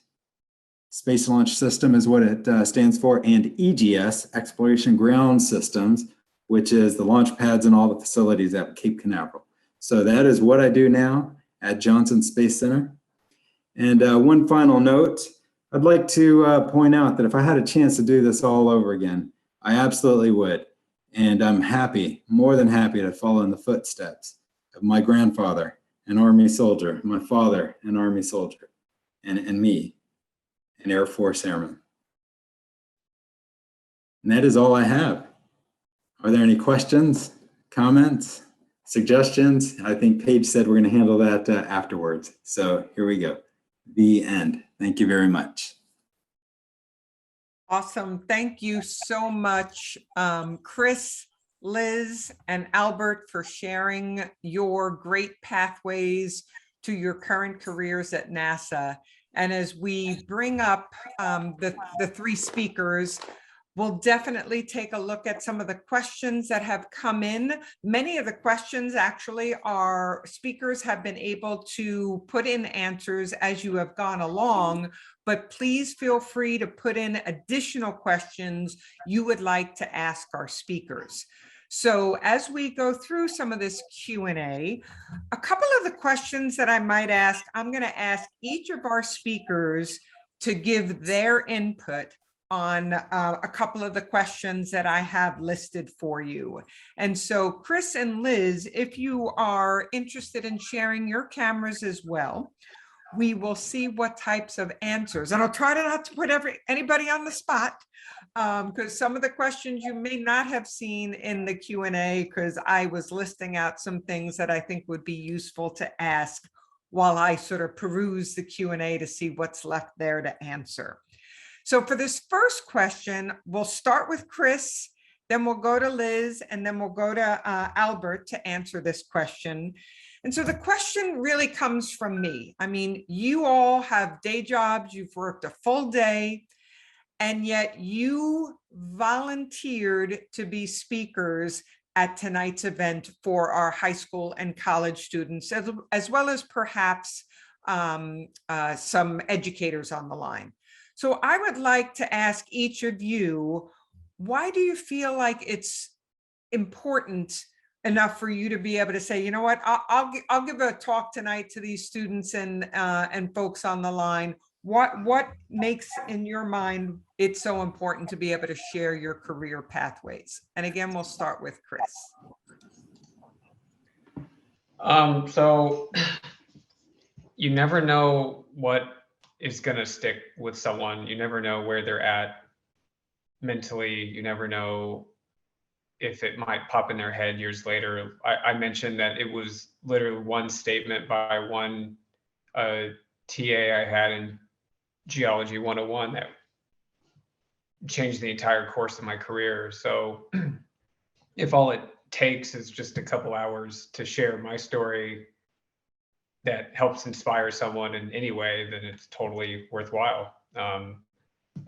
Space Launch System is what it stands for; and EGS, Exploration Ground Systems, which is the launch pads and all the facilities at Cape Canaveral. So that is what I do now at Johnson Space Center. And one final note, I'd like to point out that if I had a chance to do this all over again, I absolutely would. And I'm happy, more than happy, to follow in the footsteps of my grandfather, an Army soldier, my father, an Army soldier, and me, an Air Force airman. And that is all I have. Are there any questions, comments, suggestions? I think Paige said we're going to handle that afterwards. So here we go. The end. Thank you very much. Awesome. Thank you so much, Chris, Liz, and Albert, for sharing your great pathways to your current careers at NASA. And as we bring up the three speakers, we'll definitely take a look at some of the questions that have come in. Many of the questions actually our speakers have been able to put in answers as you have gone along, but please feel free to put in additional questions you would like to ask our speakers. So as we go through some of this Q&A, a couple of the questions that I might ask, I'm going to ask each of our speakers to give their input on a couple of the questions that I have listed for you. And so Chris and Liz, if you are interested in sharing your cameras as well, we will see what types of answers. And I'll try to not to put anybody on the spot, because some of the questions you may not have seen in the Q&A, because I was listing out some things that I think would be useful to ask while I sort of peruse the Q&A to see what's left there to answer. So for this first question, we'll start with Chris, then we'll go to Liz, and then we'll go to Albert to answer this question. And so the question really comes from me. I mean, you all have day jobs, you've worked a full day, and yet you volunteered to be speakers at tonight's event for our high school and college students, as well as perhaps some educators on the line. So I would like to ask each of you, why do you feel like it's important enough for you to be able to say, you know what, I'll give a talk tonight to these students and folks on the line. What makes in your mind it so important to be able to share your career pathways? And again, we'll start with Chris. So you never know what is going to stick with someone. You never know where they're at mentally. You never know if it might pop in their head years later. I mentioned that it was literally one statement by one TA I had in Geology 101 that changed the entire course of my career. So if all it takes is just a couple hours to share my story that helps inspire someone in any way, then it's totally worthwhile.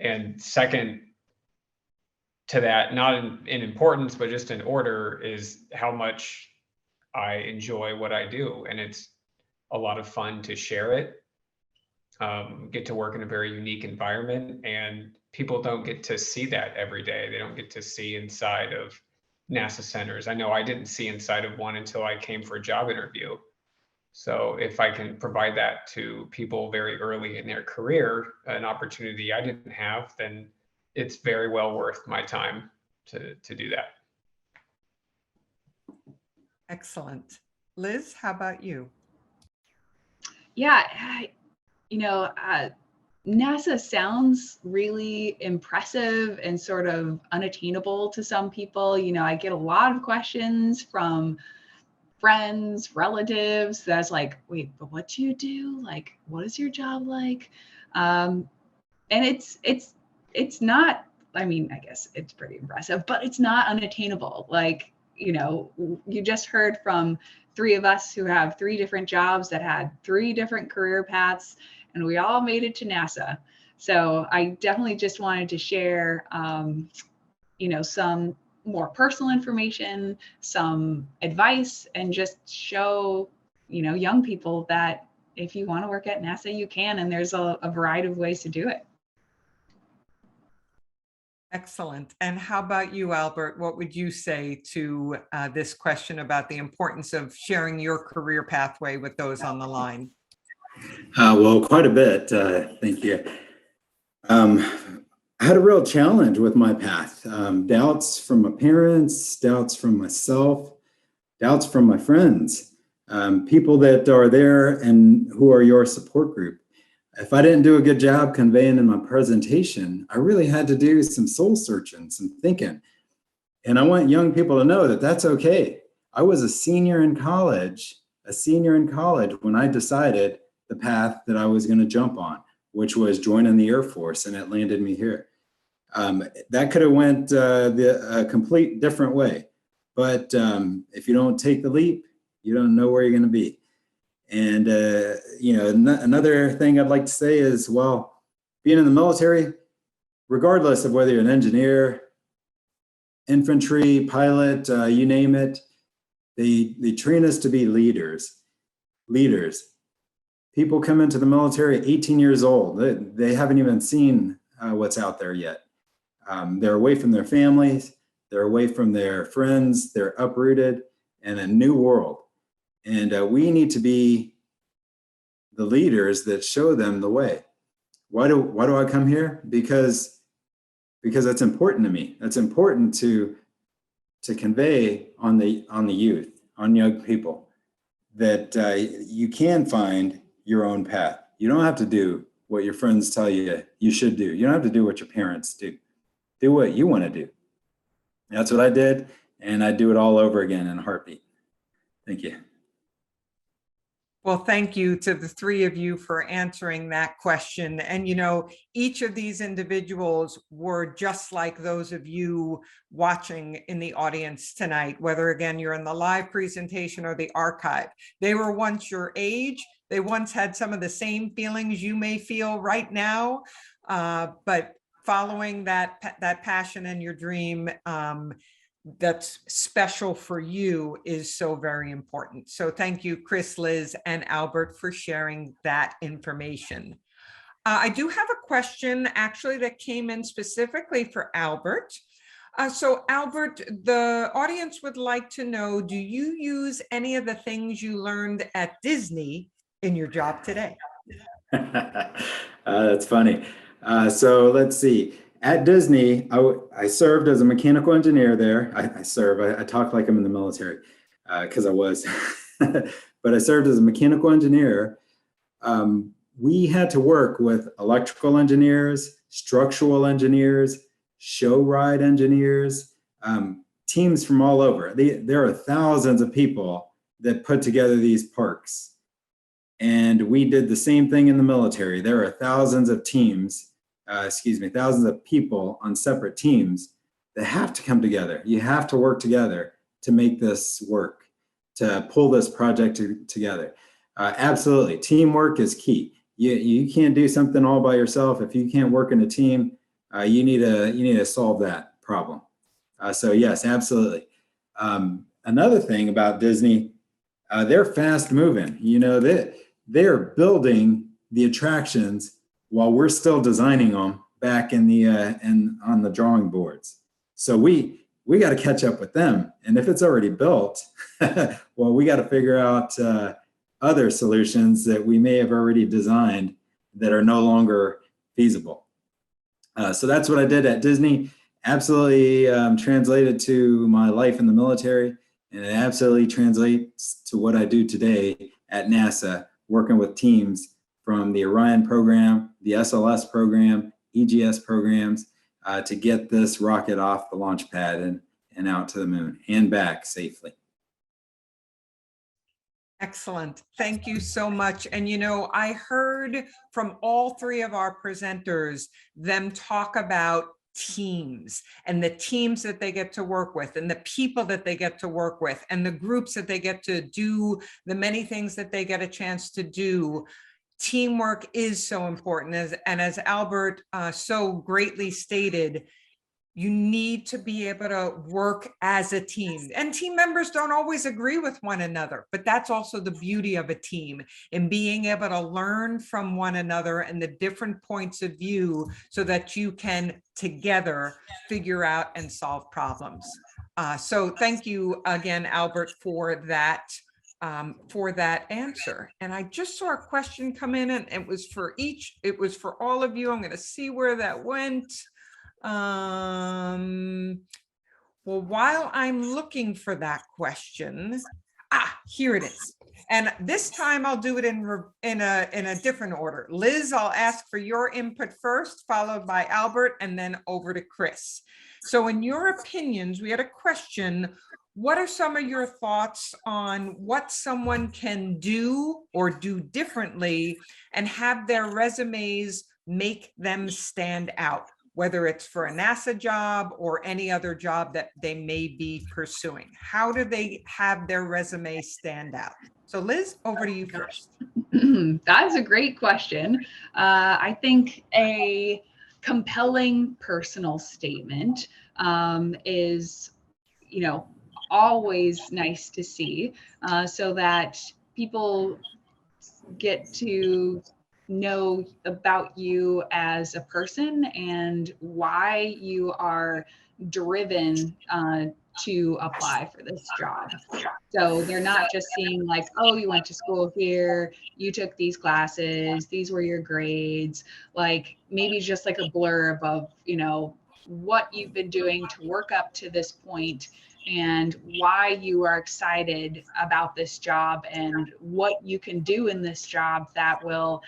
And second to that, not in importance, but just in order, is how much I enjoy what I do. And it's a lot of fun to share it, get to work in a very unique environment, and people don't get to see that every day. They don't get to see inside of NASA centers. I know I didn't see inside of one until I came for a job interview. So if I can provide that to people very early in their career, an opportunity I didn't have, then it's very well worth my time to do that. Excellent. Liz, how about you? Yeah, NASA sounds really impressive and sort of unattainable to some people. I get a lot of questions from friends, relatives that's like, wait, but what do you do? Like, what is your job like? And it's not, I mean, I guess it's pretty impressive, but it's not unattainable. Like, you just heard from three of us who have three different jobs that had three different career paths, and we all made it to NASA. So I definitely just wanted to share, some more personal information, some advice, and just show, young people that if you want to work at NASA, you can, and there's a variety of ways to do it. Excellent. And how about you, Albert? What would you say to this question about the importance of sharing your career pathway with those on the line? Well, quite a bit. Thank you. I had a real challenge with my path. Doubts from my parents, doubts from myself, doubts from my friends, people that are there and who are your support group. if I didn't do a good job conveying in my presentation, I really had to do some soul searching, some thinking. And I want young people to know that that's okay. I was a senior in college when I decided the path that I was going to jump on, which was joining the Air Force, and it landed me here. That could have went a complete different way. But if you don't take the leap, you don't know where you're going to be. And, another thing I'd like to say is, well, being in the military, regardless of whether you're an engineer, infantry, pilot, you name it, they train us to be leaders. People come into the military at 18 years old. They haven't even seen what's out there yet. They're away from their families. They're away from their friends. They're uprooted in a new world. And we need to be the leaders that show them the way. Why do I come here? Because that's important to me. That's important to convey on the youth, on young people, that you can find your own path. You don't have to do what your friends tell you you should do. You don't have to do what your parents do. Do what you want to do. That's what I did, and I'd do it all over again in a heartbeat. Thank you. Well, thank you to the three of you for answering that question. And, each of these individuals were just like those of you watching in the audience tonight, whether, again, you're in the live presentation or the archive. They were once your age. They once had some of the same feelings you may feel right now, but following that passion and your dream, that's special for you is so very important. So thank you, Chris, Liz, and Albert, for sharing that information. I do have a question actually that came in specifically for Albert. So Albert, the audience would like to know, do you use any of the things you learned at Disney in your job today? That's funny. So let's see. At Disney, I served as a mechanical engineer there. I talk like I'm in the military because I was, but I served as a mechanical engineer. We had to work with electrical engineers, structural engineers, show ride engineers, teams from all over. There are thousands of people that put together these parks. And we did the same thing in the military. There are thousands of teams. Thousands of people on separate teams that have to come together. You have to work together to make this work, to pull this project together. Absolutely, teamwork is key. You can't do something all by yourself. If you can't work in a team, you need to solve that problem. So yes, absolutely. Another thing about Disney, they're fast moving. They're building the attractions while we're still designing them back in the on the drawing boards. So we got to catch up with them. And if it's already built, well, we got to figure out other solutions that we may have already designed that are no longer feasible. So that's what I did at Disney. Absolutely translated to my life in the military, and it absolutely translates to what I do today at NASA, working with teams from the Orion program, the SLS program, EGS programs, to get this rocket off the launch pad and out to the moon and back safely. Excellent. Thank you so much. And I heard from all three of our presenters them talk about teams and the teams that they get to work with and the people that they get to work with and the groups that they get to do the many things that they get a chance to do. Teamwork is so important, as Albert so greatly stated, you need to be able to work as a team. And team members don't always agree with one another, but that's also the beauty of a team, in being able to learn from one another and the different points of view so that you can together figure out and solve problems. So thank you again, Albert, for that answer. And I just saw a question come in, and it was for all of you. I'm going to see where that went. Well, while I'm looking for that question, here it is. And this time I'll do it in a different order. Liz, I'll ask for your input first, followed by Albert, and then over to Chris. So in your opinions, we had a question. What are some of your thoughts on what someone can do or do differently and have their resumes make them stand out, whether it's for a NASA job or any other job that they may be pursuing? How do they have their resume stand out? So Liz, over to you first. That's a great question. I think a compelling personal statement is, always nice to see, so that people get to know about you as a person and why you are driven to apply for this job. So they're not just seeing like, oh, you went to school here, you took these classes, these were your grades, like maybe just like a blurb of, what you've been doing to work up to this point and why you are excited about this job and what you can do in this job that will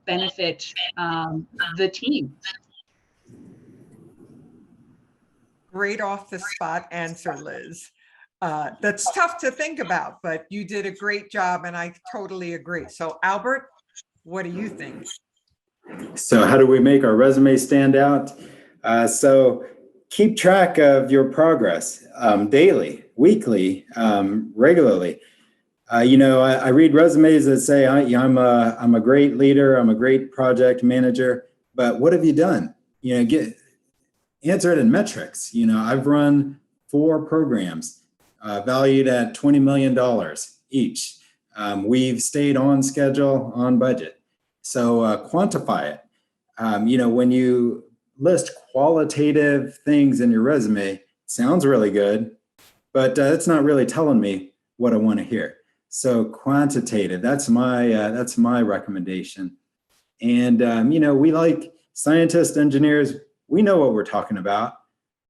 benefit the team. Great off the spot answer, Liz. That's tough to think about, but you did a great job and I totally agree. So Albert, what do you think? So how do we make our resume stand out? So keep track of your progress daily, weekly, regularly. I read resumes that say I'm a great leader, I'm a great project manager, but what have you done? Answer it in metrics. I've run 4 programs valued at $20 million each. We've stayed on schedule, on budget. So quantify it. When you list qualitative things in your resume, sounds really good, but it's not really telling me what I want to hear. So quantitative, that's my recommendation. And, we like scientists, engineers, we know what we're talking about,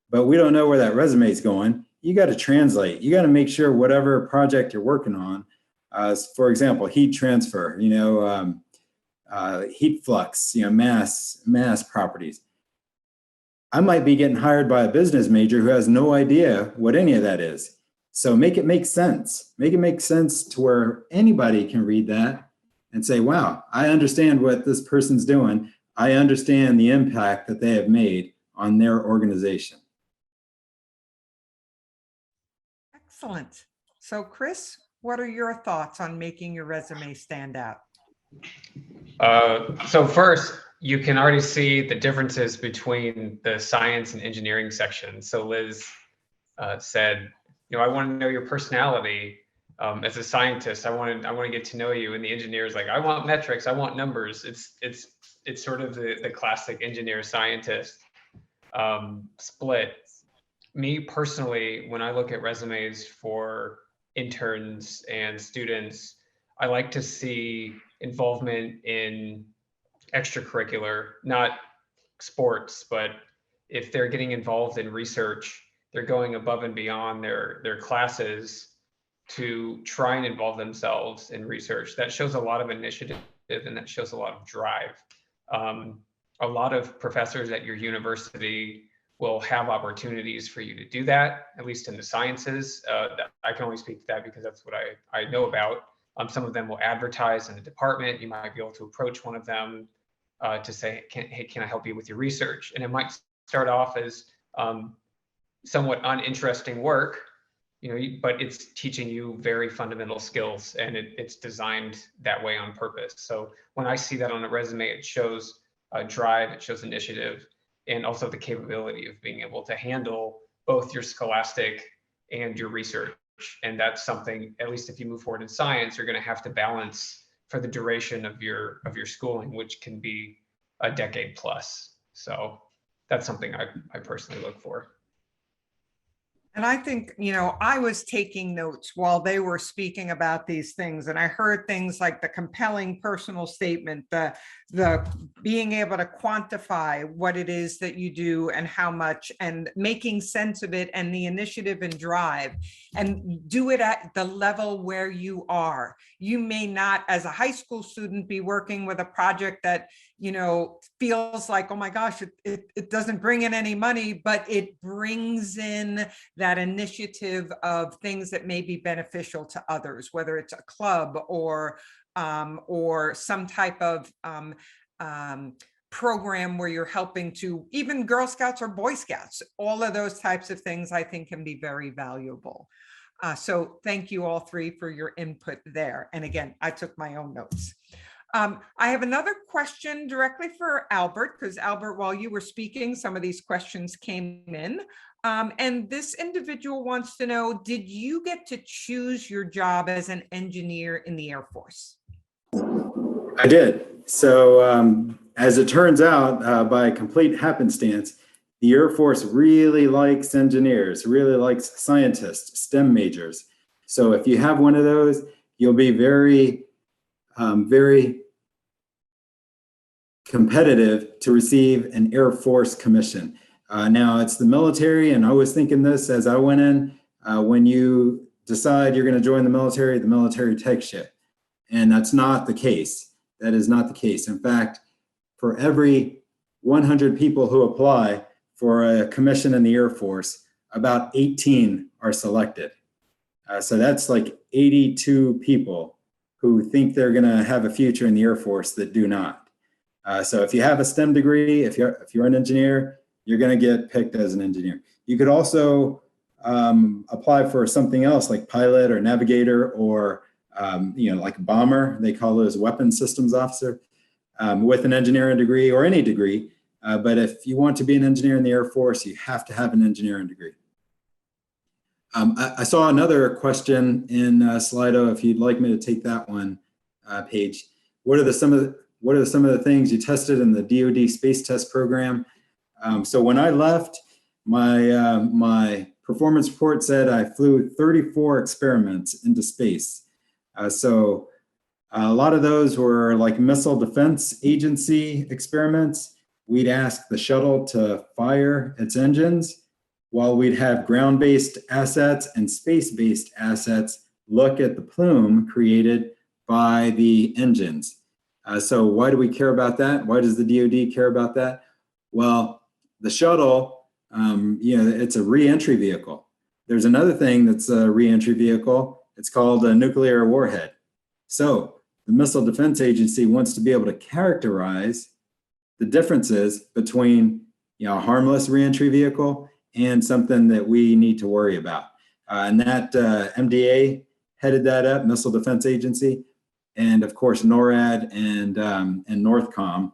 but we don't know where that resume is going. You got to translate. You got to make sure whatever project you're working on, for example, heat transfer, heat flux, mass properties. I might be getting hired by a business major who has no idea what any of that is. So make it make sense. Make it make sense to where anybody can read that and say, wow, I understand what this person's doing. I understand the impact that they have made on their organization. Excellent. So Chris, what are your thoughts on making your resume stand out? So first, you can already see the differences between the science and engineering section. So Liz said, I want to know your personality. As a scientist, I want to get to know you. And the engineer is like, I want metrics, I want numbers. It's sort of the classic engineer scientist split. Me personally, when I look at resumes for interns and students, I like to see involvement in extracurricular, not sports, but if they're getting involved in research, they're going above and beyond their classes to try and involve themselves in research. That shows a lot of initiative and that shows a lot of drive. A lot of professors at your university will have opportunities for you to do that, at least in the sciences. I can only speak to that because that's what I know about. Some of them will advertise in the department. You might be able to approach one of them to say, hey, can I help you with your research? And it might start off as somewhat uninteresting work, but it's teaching you very fundamental skills, and it's designed that way on purpose. So when I see that on a resume, it shows drive, it shows initiative, and also the capability of being able to handle both your scholastic and your research. And that's something, at least if you move forward in science, you're going to have to balance for the duration of your schooling, which can be a decade plus. So that's something I personally look for. And I think, I was taking notes while they were speaking about these things, and I heard things like the compelling personal statement, the being able to quantify what it is that you do and how much, and making sense of it, and the initiative and drive, and do it at the level where you are. You may not, as a high school student, be working with a project that feels like, oh my gosh, it doesn't bring in any money, but it brings in that initiative of things that may be beneficial to others, whether it's a club or some type of program where you're helping to, even Girl Scouts or Boy Scouts. All of those types of things I think can be very valuable. So thank you all three for your input there. And again, I took my own notes. I have another question directly for Albert, because Albert, while you were speaking, some of these questions came in. And this individual wants to know, did you get to choose your job as an engineer in the Air Force? I did. So as it turns out, by complete happenstance, the Air Force really likes engineers, really likes scientists, STEM majors. So if you have one of those, you'll be very competitive to receive an Air Force commission. Now it's the military, and I was thinking this as I went in, when you decide you're going to join the military takes you. And that's not the case. That is not the case. In fact, for every 100 people who apply for a commission in the Air Force, about 18 are selected. So that's like 82 people who think they're going to have a future in the Air Force that do not. So if you have a STEM degree, if you're an engineer, you're going to get picked as an engineer. You could also apply for something else like pilot or navigator, or like a bomber. They call those weapons systems officer, with an engineering degree or any degree. But if you want to be an engineer in the Air Force, you have to have an engineering degree. I saw another question in Slido. If you'd like me to take that one, Paige. What are some of the things you tested in the DoD space test program? So when I left, my performance report said I flew 34 experiments into space. So a lot of those were like Missile Defense Agency experiments. We'd ask the shuttle to fire its engines, while we'd have ground-based assets and space-based assets look at the plume created by the engines. So why do we care about that? Why does the DoD care about that? Well, the shuttle, it's a re-entry vehicle. There's another thing that's a re-entry vehicle. It's called a nuclear warhead. So the Missile Defense Agency wants to be able to characterize the differences between a harmless re-entry vehicle and something that we need to worry about. And that MDA headed that up, Missile Defense Agency, and of course NORAD and NORTHCOM.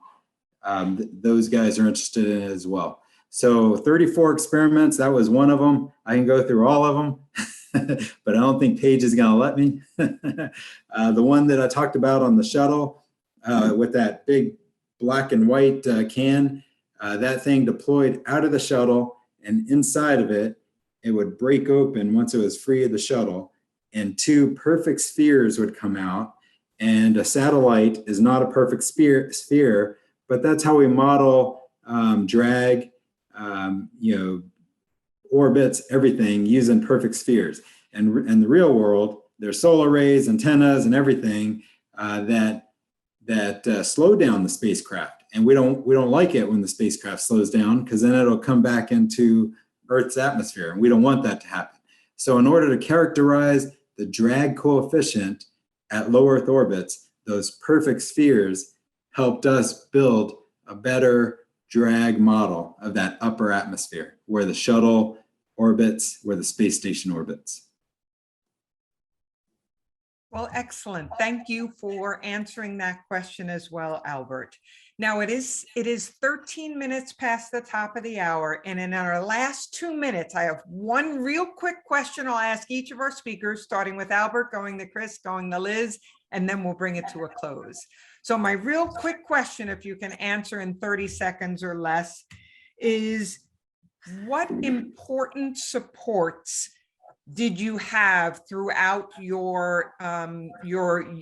Those guys are interested in it as well. So 34 experiments, that was one of them. I can go through all of them, but I don't think Paige is going to let me. The one that I talked about on the shuttle with that big black and white can, that thing deployed out of the shuttle, and inside of it, it would break open once it was free of the shuttle, and two perfect spheres would come out. And a satellite is not a perfect sphere, but that's how we model drag, orbits, everything using perfect spheres. And in the real world, there's solar arrays, antennas, and everything that slow down the spacecraft. And we don't like it when the spacecraft slows down, because then it'll come back into Earth's atmosphere, and we don't want that to happen. So in order to characterize the drag coefficient at low Earth orbits, those perfect spheres helped us build a better drag model of that upper atmosphere where the shuttle orbits, where the space station orbits. Well, excellent. Thank you for answering that question as well, Albert. Now it is 13 minutes past the top of the hour, and in our last 2 minutes, I have one real quick question I'll ask each of our speakers, starting with Albert, going to Chris, going to Liz, and then we'll bring it to a close. So my real quick question, if you can answer in 30 seconds or less, is what important supports did you have throughout your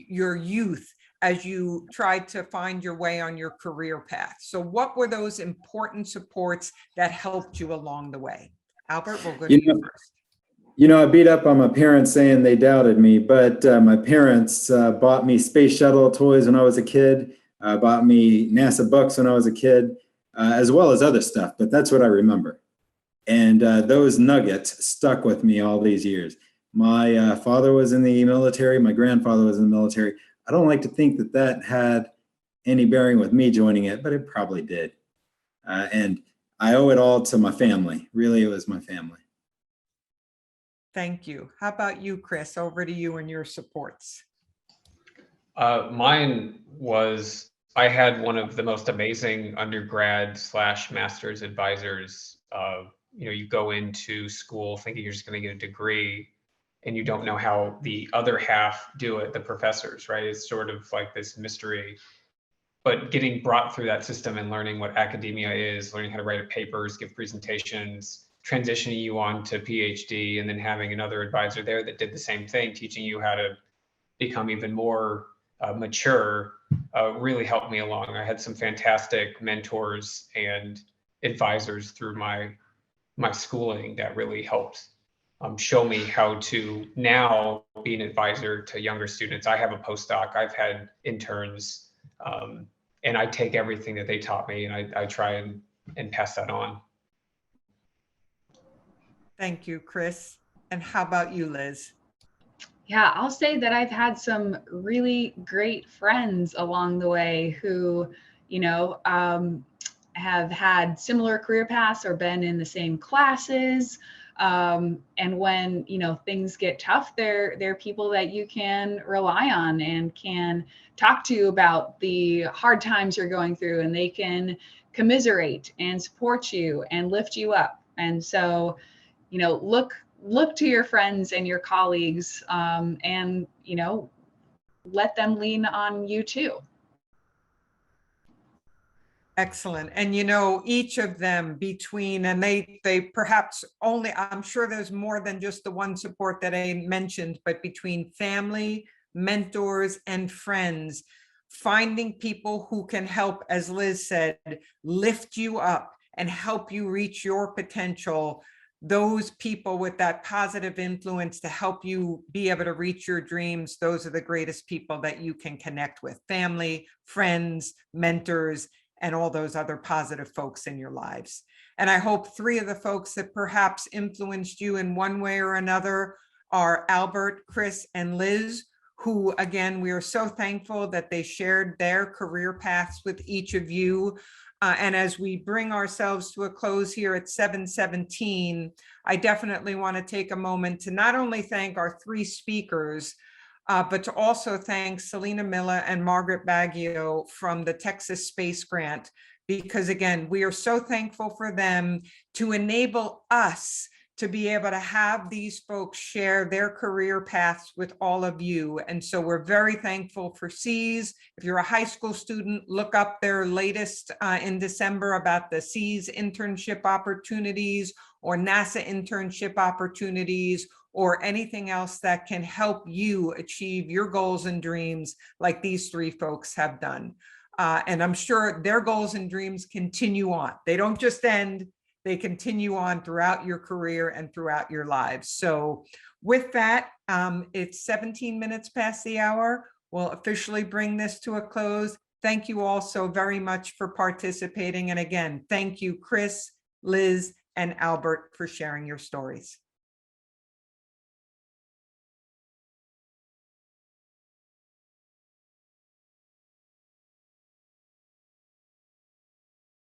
youth as you tried to find your way on your career path? So what were those important supports that helped you along the way? Albert, we'll go to you first. I beat up on my parents saying they doubted me, but my parents bought me space shuttle toys when I was a kid, bought me NASA books when I was a kid, as well as other stuff, but that's what I remember. And those nuggets stuck with me all these years. My father was in the military. My grandfather was in the military. I don't like to think that that had any bearing with me joining it, but it probably did. And I owe it all to my family. Really, it was my family. Thank you. How about you, Chris? Over to you and your supports. Mine was, I had one of the most amazing undergrad / master's advisors. You go into school thinking you're just going to get a degree, and you don't know how the other half do it, the professors, right? It's sort of like this mystery. But getting brought through that system and learning what academia is, learning how to write papers, give presentations, transitioning you on to PhD, and then having another advisor there that did the same thing, teaching you how to become even more mature, really helped me along. I had some fantastic mentors and advisors through my schooling that really helped show me how to now be an advisor to younger students. I have a postdoc, I've had interns, and I take everything that they taught me and I try and pass that on. Thank you, Chris. And how about you, Liz? Yeah, I'll say that I've had some really great friends along the way who, have had similar career paths or been in the same classes. And when, things get tough, they're people that you can rely on and can talk to about the hard times you're going through, and they can commiserate and support you and lift you up. And so, look to your friends and your colleagues, and let them lean on you too. Excellent. And each of them and they perhaps only, I'm sure there's more than just the one support that I mentioned, but between family, mentors, and friends, finding people who can help, as Liz said, lift you up and help you reach your potential. Those people with that positive influence to help you be able to reach your dreams, those are the greatest people that you can connect with. Family, friends, mentors, and all those other positive folks in your lives. And I hope 3 of the folks that perhaps influenced you in one way or another are Albert, Chris, and Liz, who, again, we are so thankful that they shared their career paths with each of you. And as we bring ourselves to a close here at 7:17, I definitely want to take a moment to not only thank our 3 speakers, but to also thank Selena Miller and Margaret Baggio from the Texas Space Grant, because again, we are so thankful for them to enable us to be able to have these folks share their career paths with all of you. And so we're very thankful for SEES. If you're a high school student, look up their latest in December about the SEES internship opportunities or NASA internship opportunities, or anything else that can help you achieve your goals and dreams like these 3 folks have done. And I'm sure their goals and dreams continue on. They don't just end, they continue on throughout your career and throughout your lives. So with that, it's 17 minutes past the hour. We'll officially bring this to a close. Thank you all so very much for participating. And again, thank you, Chris, Liz, and Albert, for sharing your stories.